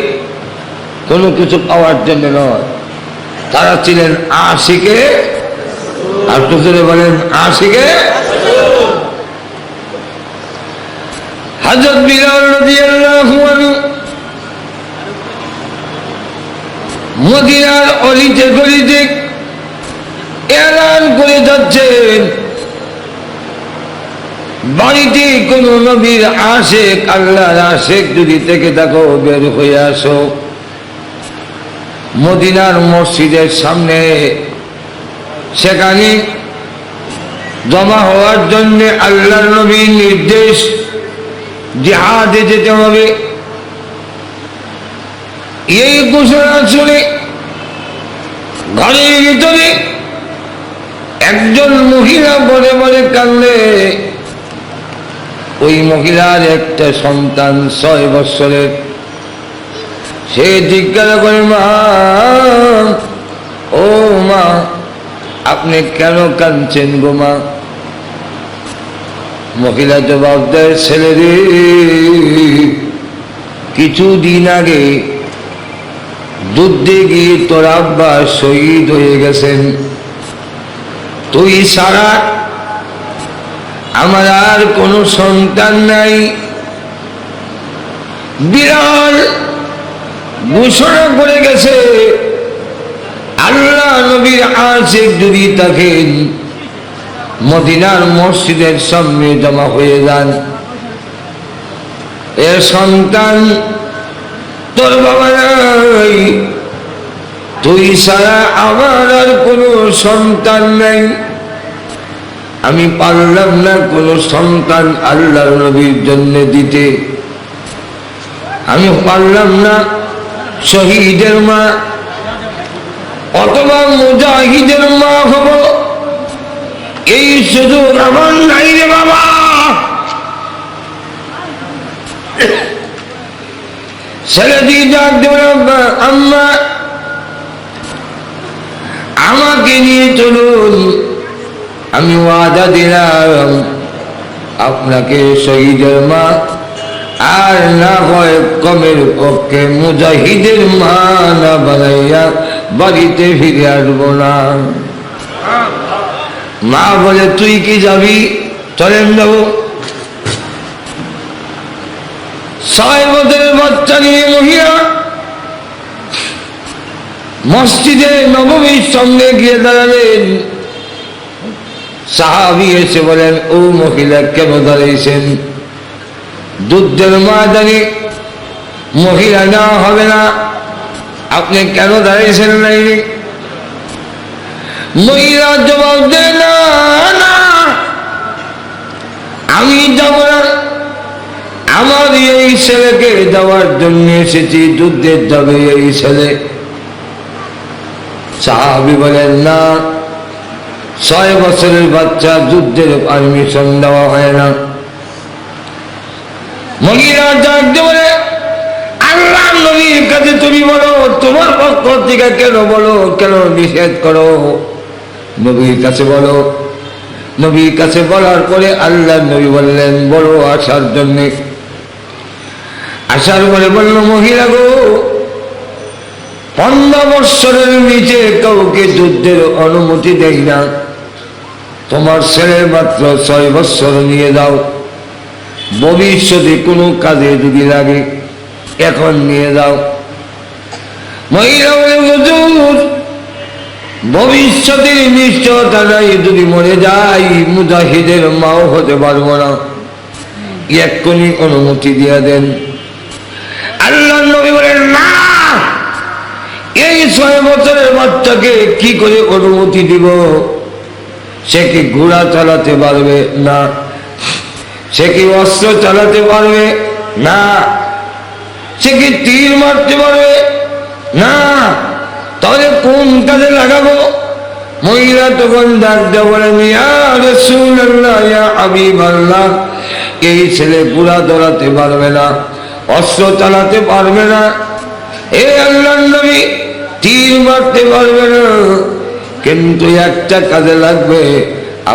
কোনো কিছু পাওয়ার জন্য নয়। তারা ছিলেন আশিকে, আর তুজরে বলেন আশিকে। হযরত বিলাল রাদিয়াল্লাহু আনহু মদিনার অলিতে গলিতে এলান করে যাচ্ছেন, বাড়িতে কোন নবীর আশিক, আল্লাহর আশিক যদি থেকে থাকো বের হয়ে আসো। মদিনার মসজিদের সামনে সেখানে জমা হওয়ার জন্য আল্লাহর নবীর নির্দেশ, জিহাদে যেতে হবে। এই ঘোষণা শুনে ঘরের ভিতরে একজন মহিলা বলে বলে কাঁদলে। ওই মহিলার একটা সন্তান 6 বছরের। সে জিজ্ঞাসা করে, মা, ও মা, আপনি কেন কাঁদছেন গো মা? মহিলা জবাব দেয়, ছেলে রে, কিছুদিন আগে যুদ্ধে গিয়ে তোর আব্বা শহীদ হয়ে গেছেন, তুই ছাড়া আমার আর কোনো সন্তান নাই। বিরাট ঘোষণা করে গেছে, আল্লাহ নবীর আশিক যদি থাকেন মদিনার মসজিদের সামনে জমা হয়ে যান। এ সন্তান তোর বাবা নাই, তুই ছাড়া আমার আর কোনো সন্তান নাই। আমি পারলাম না কোনো সন্তান আল্লাহর নবীর জন্য দিতে, আমি পারলাম না শহীদের মা অথবা মুজাহিদের মা হব, এই সুযোগ আমার নাই রে বাবা। ছেলেটি ডাক দেবে, আম্মা আমাকে নিয়ে চলুন, আমি ওয়াদা দিলাম আপনাকে শহীদের মা আর না হয় কমের পক্ষে মুজাহিদের মা না বানাইয়া বাড়িতে ফিরে আসবো না। মা বলে, তুই কি যাবি? চলেন যাবো। 6 বছরের বাচ্চা নিয়ে মহিলা মসজিদে নববীর সঙ্গে গিয়ে দাঁড়ালেন। সাহাবী এসে বলেন, ও মহিলা কেন দাঁড়িয়েছেন? যুদ্ধের ময়দানে মহিলা নেওয়া হবে না, আপনি কেন দাঁড়িয়েছেন? নাই মহিলা জবাব দেয়, না না, আমি যাব না, আমার এই ছেলেকে দেওয়ার জন্য এসেছি, যুদ্ধে যাবে এই ছেলে। সাহাবী বলেন, না, 6 বছরের বাচ্চা যুদ্ধের পারমিশন দেওয়া হয় না। মহিলা ডাকতে বলে, আল্লাহ নবীর কাছে তুমি বলো, তোমার পক্ষ থেকে কেন বলো, কেন নিষেধ করো? নবীর কাছে বলো। নবীর কাছে বলার পরে আল্লাহ নবী বললেন, বলো আসার জন্যে। আসার পরে বলল, মহিলা গো, 15 বৎসরের নিচে কাউকে যুদ্ধের অনুমতি দেয় না। তোমার ছেলে মাত্র 6 বৎসর নিয়ে যাও, ভবিষ্যতে কোনো কাজে যদি লাগে এখন নিয়ে যাও। মহিলা বলে হুজুর ভবিষ্যতের নিশ্চয়তা নাই, যদি মরে যাই মুজাহিদের মাও হতে পারবো না, এক্ষুনি অনুমতি দিয়ে দেন। আল্লাহর নবী বলেন না, এই 6 বছরের বাচ্চাকে কি করে অনুমতি দিব? সে কি ঘোড়া চালাতে পারবে না? সে কি অস্ত্র চালাতে পারবে না? সে কি তীর মারতে পারবে না? তাহলে কোন কাজে লাগাবো? মহিলা তখন ডাক দিয়ে বলেন ইয়া রাসূলুল্লাহ, ইয়া হাবিবাল্লাহ, এই ছেলে ঘোড়া দৌড়াতে পারবে না, অস্ত্র চালাতে পারবে না, এ আল্লাহর নবী তীর মারতে পারবে না, কিন্তু একটা কাজে লাগবে,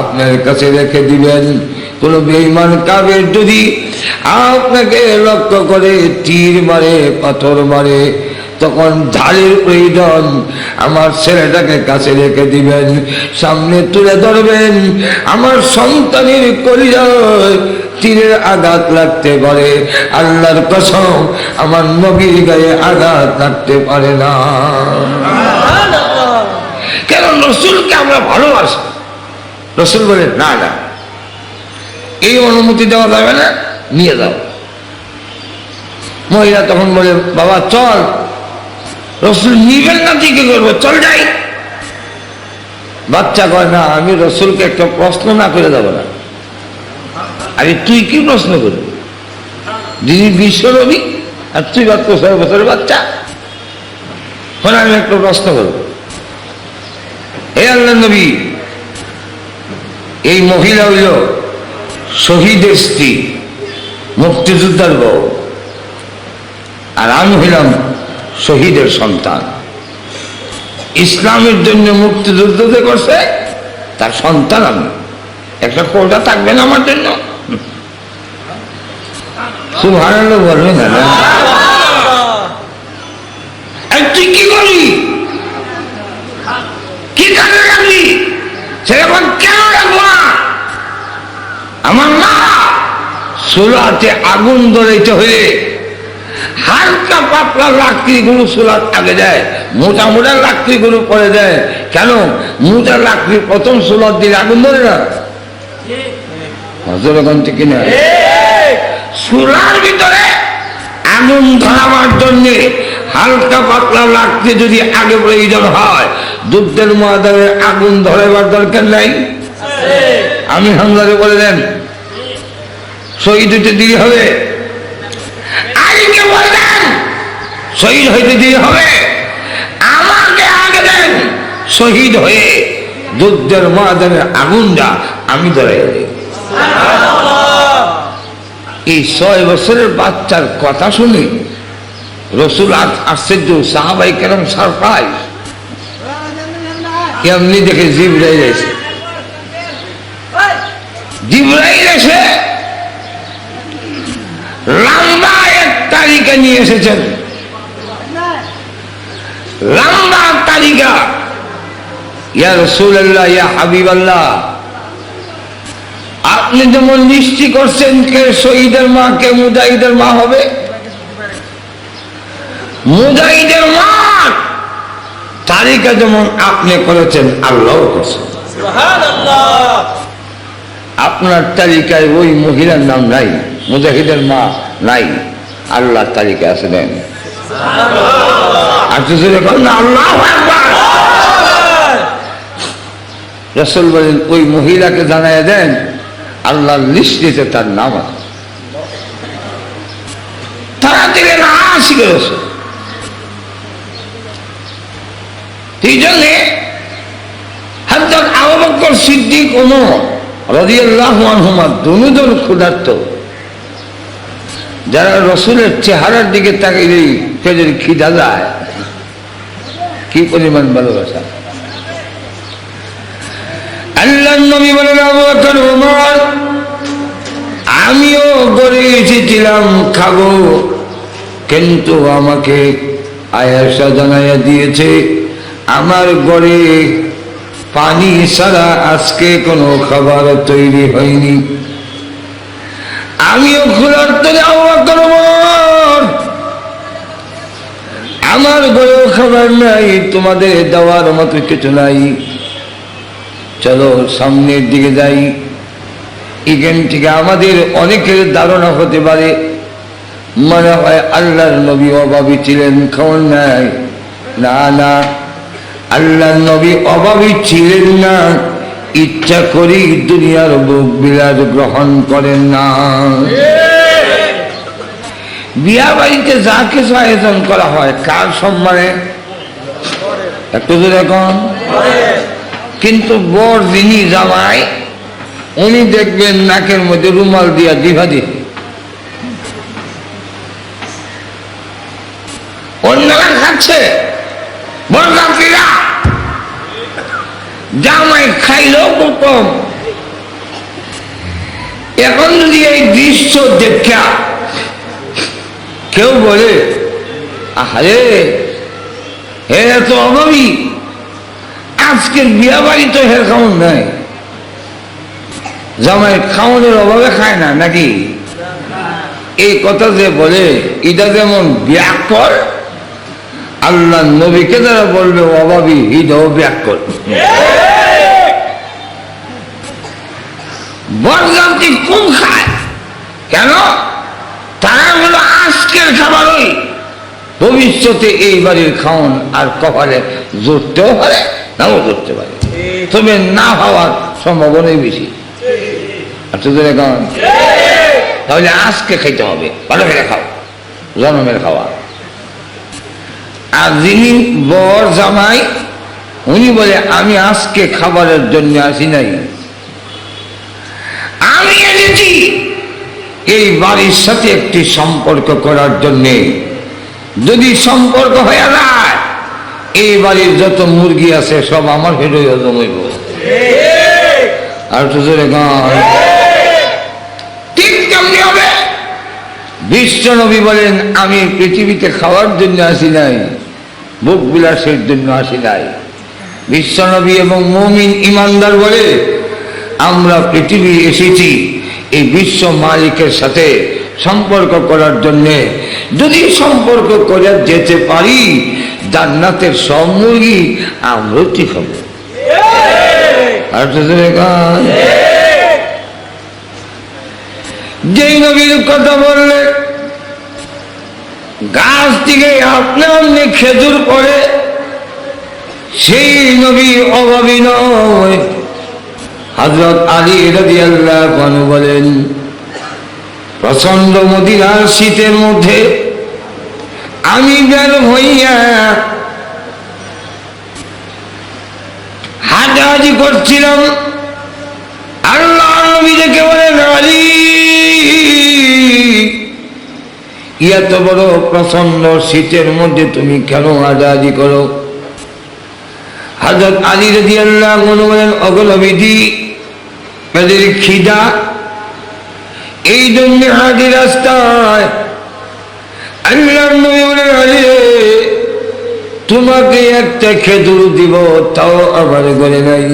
আপনার কাছে রেখে দিবেন। কোন বেঈমান কাফের যদি আপনাকে লক্ষ্য করে তীর মারে, পাথর মারে, তখন ঢালের প্রয়োজন, আমার ছেলেটাকে কাছে রেখে দিবেন, সামনে তুলে ধরবেন। আমার সন্তানের কলিজায় তীরের আঘাত লাগতে পারে, আল্লাহর কসম আমার নবীর গায়ে আঘাত লাগতে পারে না। কেন? রসুলকে আমরা ভালোবাসি। রসুল বলে না না, এই অনুমতি দেওয়া যাবে না, নিয়ে যাও। মহিলা তখন বলে বাবা চল। রসুল নিবেন না, তুই কি করবো, চল যাই। বাচ্চা কয় না, আমি রসুলকে একটা প্রশ্ন না করে যাব না। আরে তুই কি প্রশ্ন করবি? যিনি বিশ্বনবী আর তুই মাত্র 6 বছরের বাচ্চা। আমি একটা প্রশ্ন করবো, হে আল্লাহর নবী, এই মহিলা হইল শহীদের স্ত্রী, মুক্তিযোদ্ধার বউ, আর আমি হইলাম শহীদের সন্তান। ইসলামের জন্য মুক্তিযুদ্ধ যে করছে তার সন্তান আমি, একটা কোটা থাকবে না আমার জন্য? সুবহানাল্লাহ বলবে না? তুই কি করবি, কি কাজে রাখবি, সেরকম কেন রাখবো না? আমার না, চুলাতে আগুন ধরাইতে হলে হালকা পাতলা লাকড়িগুলো চুলার আগে দেয়, মোটা মোটা লাকড়িগুলো পরে দেয়। কেন? মোটা লাকড়ি প্রথম চুলার দিলে আগুন ধরে না? হজরগণ ঠিক না? চুলার ভিতরে আগুন ধরাবার জন্য হালকা পাতলা লাকড়ি যদি আগে প্রয়োজন হয়, যুদ্ধের ময়দানে আগুন ধরাবার দরকার নাই? আমি হামলারে বলে দেন শহীদ হইতে দেরি হবে, আলীকে বলে দেন শহীদ হইতে দেরি হবে, আমাকে আগে দেন, শহীদ হয়ে যুদ্ধের ময়দানে আগুনটা আমি ধরাই দিই। এই 6 বছরের বাচ্চার কথা শুনে রসুল আশ্চর্য, সাহাবাই কেরম সারপ্রাইজ, এমনি দেখে জিবরাইল এসে, জিবরাইল এসে লম্বা এক তালিকা নিয়ে এসেছেন, লম্বা তালিকা। ইয়া রাসূলুল্লাহ, ইয়া হাবিবাল্লাহ, আপনি যেমন নিশ্চিত করছেন কে শহীদের মা, কে মুজাহিদের মা হবে, মুজাহিদের মা তালিকা যেমন আপনি করেছেন, আল্লাহ করছেন। আপনার তালিকায় ওই মহিলার নাম নাই, মুজাহিদের মা নাই, আল্লাহ তালিকা আছে। দেন আল্লাহু আকবার। রাসূল বলেন ওই মহিলাকে জানায় দেন আল্লাহর লিস্টে তার নাম আছে। তারা দিলেন আশিক রাসূল। এই জন্যে হযরত আবু বকর সিদ্দিক, ওমর রাদিয়াল্লাহু আনহুমা দুজন ক্ষুধার্ত, যারা রসুলের চেহারার দিকে তাকিয়ে পেটের খিদা যায়, কি পরিমাণ ভালোবাসা। আল্লাহর নবী বলেন আবু বকর, ওমর, আমিও গড়ে এসেছিলাম খাবো, কিন্তু আমাকে আয়েশা জানাইয়া দিয়েছে, আমার ঘরে পানি ছাড়া আজকে কোনো খাবার তৈরি হয়নি। আমিও খোলার তলে আওয়াজ করব, আমার ঘরেও খাবার নাই, তোমাদের দেওয়ার মতো কিছু নাই। চলো সামনের দিকে যাই, এখান থেকে আমাদের অনেকের ধারণা হতে পারে মনে হয় আল্লাহর নবী অভাবী ছিলেন, খাওয়ার নাই। না না, আল্লাহর নবী অভাবী ছিলেন না, ইচ্ছা করি দুনিয়ার ভোগ বিলাস গ্রহণ করেন না। বিয়া বাড়িতে যা কিছু আয়োজন করা হয় কার সম্মানে? একটু দূরে এখন। কিন্তু বর যিনি জামাই, উনি দেখবেন নাকের মধ্যে রুমাল দিয়া জিভা দিয়ে, অন্যরা খাচ্ছে, বরযাত্রীরা জামাই খাইলেও কম। এখন যদি এই দৃশ্য দেখা কেউ বলে, আরে হে তো অভাবী, আজকের বিয়া বাড়ি তো হের খাওন নাই, জামাই খাওয়ানোর অভাবে খায় না নাকি? এই কথা যে বলে এটা যেমন ব্যাকর, আল্লাহ নবীকে যারা বলবে অভাবী, এটাও ব্যাকর। বরযাত্রী কম খায় কেন? তারা হলো আজকের খাবারই ভবিষ্যতে এই বাড়ির খাওন আর কপালে জুটতেও পারে, নাও জুটতে পারে, তবে না হওয়ার সম্ভাবনাই বেশি। তাহলে আজকে খাইতে হবে, ভালো করে খাও, জন্মের খাওয়া। আর যিনি বর জামাই, উনি বলে আমি আজকে খাবারের জন্য আসি নাই, আমি এসেছি এই বাড়ির সাথে একটি সম্পর্ক করার জন্যে। যদি সম্পর্ক হয়ে যায়, এই বাড়ির যত মুরগি আছে সব আমার ভেড়ে হজম হইব। আর ঠিক কেমনি হবে? বিশ্বনবী বলেন, আমি পৃথিবীতে খাওয়ার জন্য আসি নাই, ভোগ বিলাসের জন্য আসি নাই। বিশ্বনবী এবং মুমিন ইমানদার বলে, আমরা পৃথিবী এসেছি এই বিশ্ব মালিকের সাথে সম্পর্ক করার জন্য। যদি সম্পর্ক করে যেতে পারি, জান্নাতের সব মুরগি আমরাও ঠিক হব। আর যেই নবীর কথা বললে গাছ থেকে আপনি আপনি খেজুর পড়ে, সেই নবী অভাবী নয়। হযরত আলী রাদিয়াল্লাহু আনহু বলেন, প্রচন্ড মদিনার শীতের মধ্যে আমি বের হইয়া হাঁটাহাঁটি করছিলাম। আল্লাহ নবী দেখে বলেন, আলী, এত বড় প্রচন্ড শীতের মধ্যে তুমি কেন হাঁটাহাঁটি করো? হযরত আলী রাদিয়াল্লাহু আনহু বলেন, ওগো নবীজি, তাদের খিদা, এই জন্য হাঁটি রাস্তায়। আল্লাহর নবী বলেন, আলী, তোমাকে একটা খেজুর দিব, তাও আমার ঘরে নাই,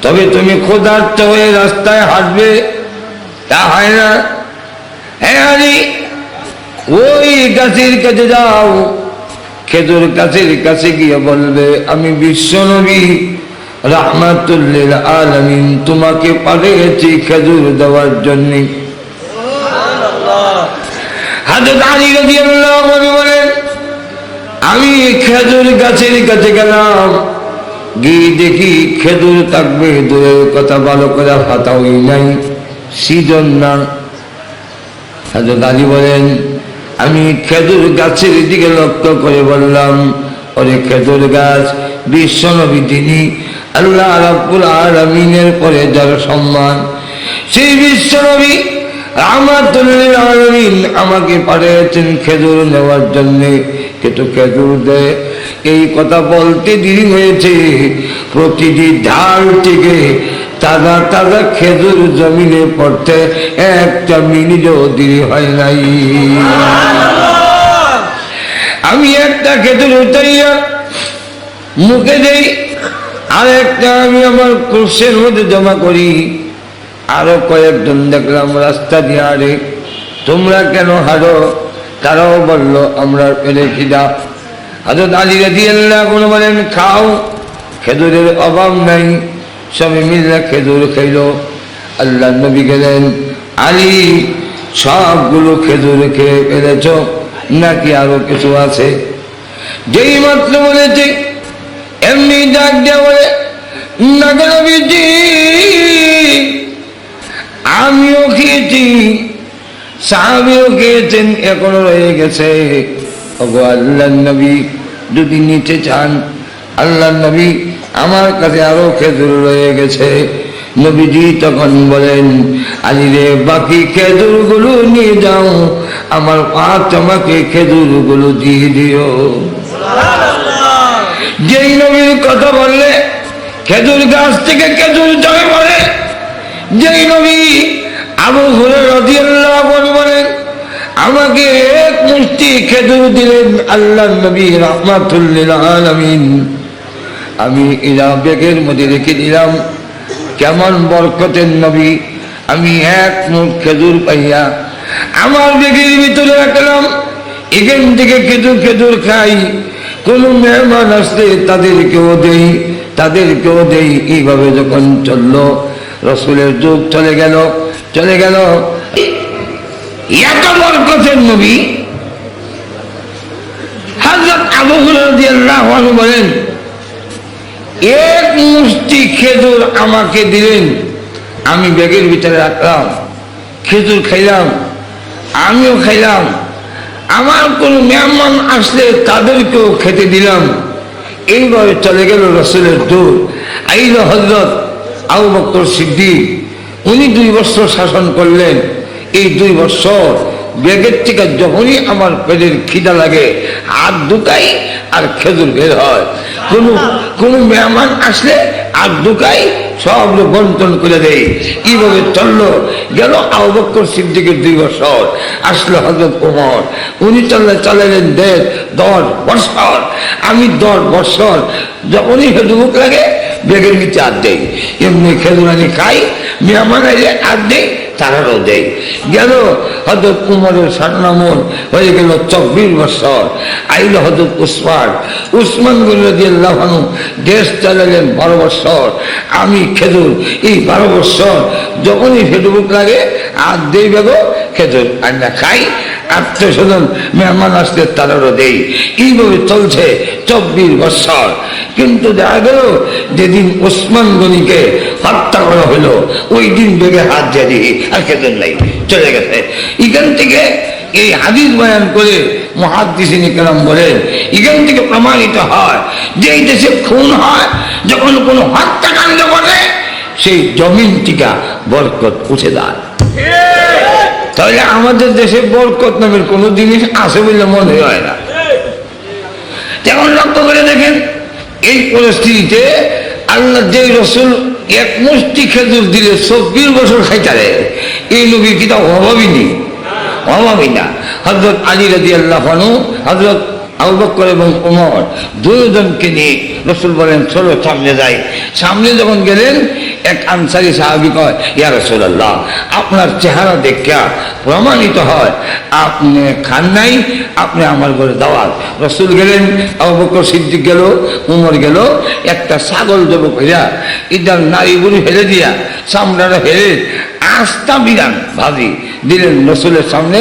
তবে তুমি ক্ষুধার্ত হয়ে রাস্তায় হাঁটবে, তা হয় না। হ্যাঁ আলী, ওই গাছের কাছে যাও, খেজুর গাছের কাছে গিয়ে বলবে, আমি বিশ্বনবী রাহমাতুল লিল আলামিন তোমাকে পাঠিয়েছি খেজুর দেওয়ার জন্য। হযরত আলী রাদিয়াল্লাহু আনহু বলেন, আমি খেজুর গাছের কাছে গেলাম, গিয়ে দেখি খেজুর থাকবে দূরের কথা, ভালো করে পাতাই নাই, সিজন না। হযরত আলী বলেন, আমি খেজুর গাছের দিকে লক্ষ্য করে বললাম, ওরে খেজুর গাছ, বিশ্বনবী তিনি আল্লাহ রাব্বুল আলামিনের পরে যার সম্মান, সেই বিশ্বনবী রাহমাতুল লিল আলামিন আমাকে পাঠিয়েছেন খেজুর নেওয়ার জন্য, কিন্তু খেজুর দেয়। এই কথা বলতে দেরি হয়েছে, প্রতিটি ঢাল থেকে তাজা তাজা খেজুর জমিনে পড়তে একটা মিনিটও দেরি হয় নাই। আমি একটা খেজুর উঠাইয়া মুখে দেই, আর একটা আমি আমার কোষের মধ্যে জমা করি। আরো কয়েকজন দেখলাম রাস্তা দিয়ে হারে, তোমরা কেন হারো? তারাও বলল আমরা পেলে খিদা। হযরত আলী রাদিয়াল্লাহু আনহু বলেন খাও, খেজুরের অভাব নাই। সবাই মিলে খেজুর খাইল। আল্লাহ নবী গেলেন, আলী সবগুলো খেজুর খেয়ে ফেলেছ নাকি আরো কিছু আছে? যেই মাত্র বলেছে এমনি ডাক দেওয়া বলে, না গো নবীজি, আমিও খেয়েছি, সাহাবীও খেয়েছেন, এখনো রয়ে গেছে। ওগো আল্লাহর নবী, যদি নিতে চান, আল্লাহর নবী আমার কাছে আরো খেজুর রয়ে গেছে। নবীজি তখন বলেন, আলী রে, বাকি খেজুর গুলো নিয়ে যাও, আমার তোমাকে খেজুর গুলো দিয়ে দিও। যেই নবীর কথা বললে খেজুর গাছ থেকে খেজুর জমে পড়ে। যেই নবী আবু হুরায়রা রাদিয়াল্লাহু আনহু বলেন, আমাকে এক মুষ্টি খেজুর দিলেন আল্লাহর নবী রাহমাতুল লিল আলামিন। আমি ইলা বেগের মধ্যে রেখে দিলাম। কেমন বরকতের নবী! আমি এক মুঠ খেজুর পাইয়া আমার বেগের ভিতরে রাখলাম। এখান থেকে খেজুর খাই, কোন মেহমান আসলে তাদেরকেও দেই। এইভাবে যখন চললো, রসুলের যুগ চলে গেল। এত বরকতের নবী হযরত আবু হুরায়রা রাদিয়াল্লাহু আনহু বলেন, এক মুষ্টি খেজুর আমাকে দিলেন, আমি ব্যাগের ভিতরে রাখলাম, খেজুর খাইলাম, আমিও খাইলাম। আমার কোন মেহমান আসলে তাদেরকেও খেতে দিলাম। এইভাবে চলে গেল রসুলের দূর। আইল হযরত আবু বকর সিদ্দিক, উনি 2 বছর শাসন করলেন। এই 2 বছর ব্যাগের থেকে যখনই আমার পেটের খিদা লাগে, হাত ঢুকাই আর খেজুর বের হয়। কোন মেহমান আসলে হাত ঢুকাই, সব বন্টন করে দেয়। এইভাবে চললো গেল আবু বকর সিদ্দিকের 2 বছর। আসলো হযরত ওমর, উনি চালালেন 10 বছর। আমি 10 বছর যখনই হেঁটুমুখ লাগে বেগের নিচে হাত দেয়। এমনি খেজুর আনি খাই, মেহমান আইলে হাত দেয়, তারারও দেয়। গেল হযরত উমরের সারনামন হয়ে গেল 24 বছর। আইল হযরত উসমান রাদিয়াল্লাহু আনহু দেশ চালালেন 12 বছর। আমি খেজুর এই 12 বছর যখনই হেঁটুমুখ লাগে হাত দেই, বেগো খেজুর আন্না খাই, আত্মীয়-স্বজন মেহমান আসলে তারারও দেই। এইভাবে চলছে 24 বছর। কিন্তু দেখা গেল যেদিন ওসমান গনিকে হত্যা করা হলো, ওই দিন বেগে হাত জারি আর খেজুর নাই, চলে গেছে। এখান থেকে এই হাদিস বয়ান করে মুহাদ্দিসিন কেরাম বলেন, এখান থেকে প্রমাণিত হয় যে এই দেশে খুন হয়, যখন কোনো হত্যাকাণ্ড করে, সেই জমিন থেকে বরকত উঠে যায়। তাহলে আমাদের দেশে বরকত নামের কোন জিনিস আছে বলে মনে হয় না। যেমন লক্ষ্য করে দেখেন, এই পরিস্থিতিতে আল্লাহ যে রসুল এক মুষ্টি খেজুর দিলে 24 বছর খাইতারে, এই নবীর কি তা অভাবই না। হযরত আলী রাদিয়াল্লাহু আনহু, হযরত আবু বকর এবং ওমর দুজনকে নিয়ে রসুল বলেন, চলো সামনে যাই। সামনে যখন গেলেন, এক আনসারী সাহাবী কয়, ইয়া রাসূলুল্লাহ, আপনার চেহারা দেখা প্রমাণিত হয় আপনি খান নাই, আপনি আমার ঘরে দাওয়াত। রসুল গেলেন, আবু বকর সিদ্দিক গেল, উমর গেল, একটা ছাগল জব কইরা ইদার নারী বুড়ি ফেলে দিয়া, চামড়াটা ফেলে আস্তা বিরান ভাজি দিলেন রসুলের সামনে।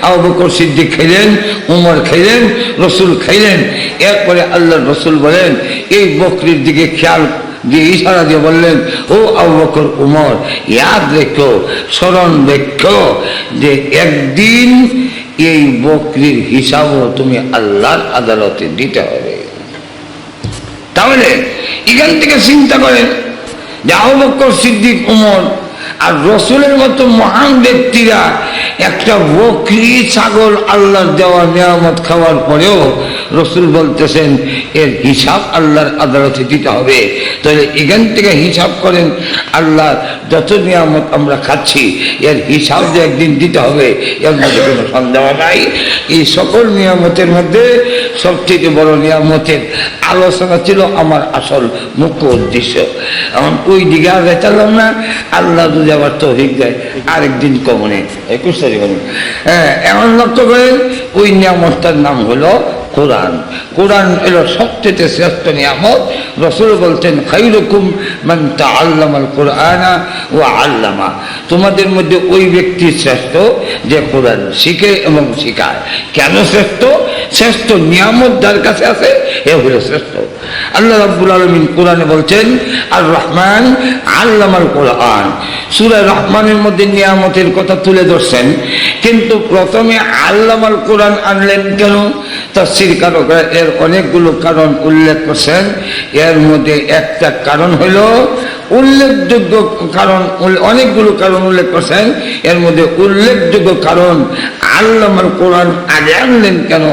আবু বকর সিদ্দিক খাইলেন, উমর খাইলেন, রসুল খাইলেন। এরপরে আল্লাহর রসুল বলেন, এই বকরির দিকে খেয়াল দিয়ে ইশারা দিয়ে বললেন, ও আবু বকর উমর, ইয়াদ রেখো, স্মরণ রেখো যে একদিন এই বকরির হিসাবও তুমি আল্লাহর আদালতে দিতে হবে। তাহলে এখান থেকে চিন্তা করেন যে আবু বকর সিদ্দিক, উমর আর রসুলের মতো মহান ব্যক্তিরা একটা বকরি ছাগল আল্লাহর দেওয়া নিয়ামত খাওয়ার পরেও রসুল বলতেছেন এর হিসাব আল্লাহর আদালতে দিতে হবে। তাহলে এখান থেকে হিসাব করেন, আল্লাহ যত নিয়ামত আমরা খাচ্ছি এর হিসাব যে একদিন দিতে হবে এর মধ্যে কোনো সন্দেহ নাই। এই সকল নিয়ামতের মধ্যে সবথেকে বড় নিয়ামতের আলোচনা ছিল আমার আসল মুখ্য উদ্দেশ্য। এখন ওই দিকে আর চালাম না, আল্লাহ যদি আবার তৌফিক দেয় আরেকদিন কমনে 21 তারিখ। হ্যাঁ, এমন লক্ষ্য করেন ওই নিয়ামতটার নাম হলো কোরআন। কোরআন এলো সবচেয়ে শ্রেষ্ঠ নিয়ামত। রসুল বলতেন খায়রুকুম মান তাআল্লামাল কুরআনা ওয়া আল্লামা, তোমাদের মধ্যে ওই ব্যক্তি শ্রেষ্ঠ যে কোরআন শিখে এবং শিখায়। কেন শ্রেষ্ঠ? শ্রেষ্ঠ নিয়ামত যার কাছে আছে এ হলো শ্রেষ্ঠ। আল্লাহ রাব্বুল আলামিন কোরআনে বলছেন আর রহমান আল্লামাল কোরআন। সূরা রহমানের মধ্যে নিয়ামতের কথা তুলে ধরছেন, কিন্তু প্রথমে আল্লামাল কোরআন আনলেন কেন? তাফসীরকাররা এর অনেকগুলো কারণ উল্লেখ করছেন। এর মধ্যে একটা কারণ হলো উল্লেখযোগ্য কারণ, অনেকগুলো কারণ উল্লেখ করছেন। এর মধ্যে উল্লেখযোগ্য কারণ আল্লামাল কোরআন আগে আনলেন কেন?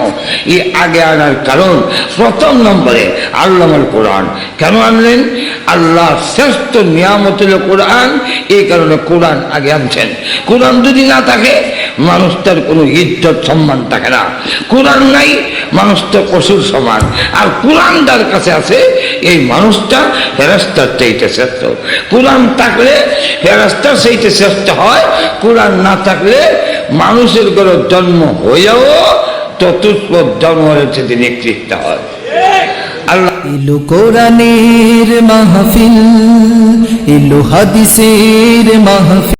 এই আগে আনার কারণ প্রথম নম্বরে আল্লামাল কোরআন কেন আনলেন? আল্লাহ শ্রেষ্ঠ নিয়ামত হলো কোরআন, এই কারণে কোরআন আগে আনছেন। কোরআন যদি না থাকে মানুষ তার কোনো ইজ্জত সম্মান থাকে না। কোরআন নাই, মানুষ তো পশুর সমান। আর কোরআন যার কাছে আছে এই মানুষটা ফেরেশতার চাইতে শ্রেষ্ঠ। কোরআন থাকলে ফেরেশতার চাইতে শ্রেষ্ঠ হয়, কোরআন না থাকলে মানুষের ঘরে জন্ম হয়েও চতুষ্পদ জানোয়ারের চেয়ে নিকৃষ্ট হয়। আল্লাহ এলো কোরআনের মাহফিল, এলো হাদিসের মাহফিল।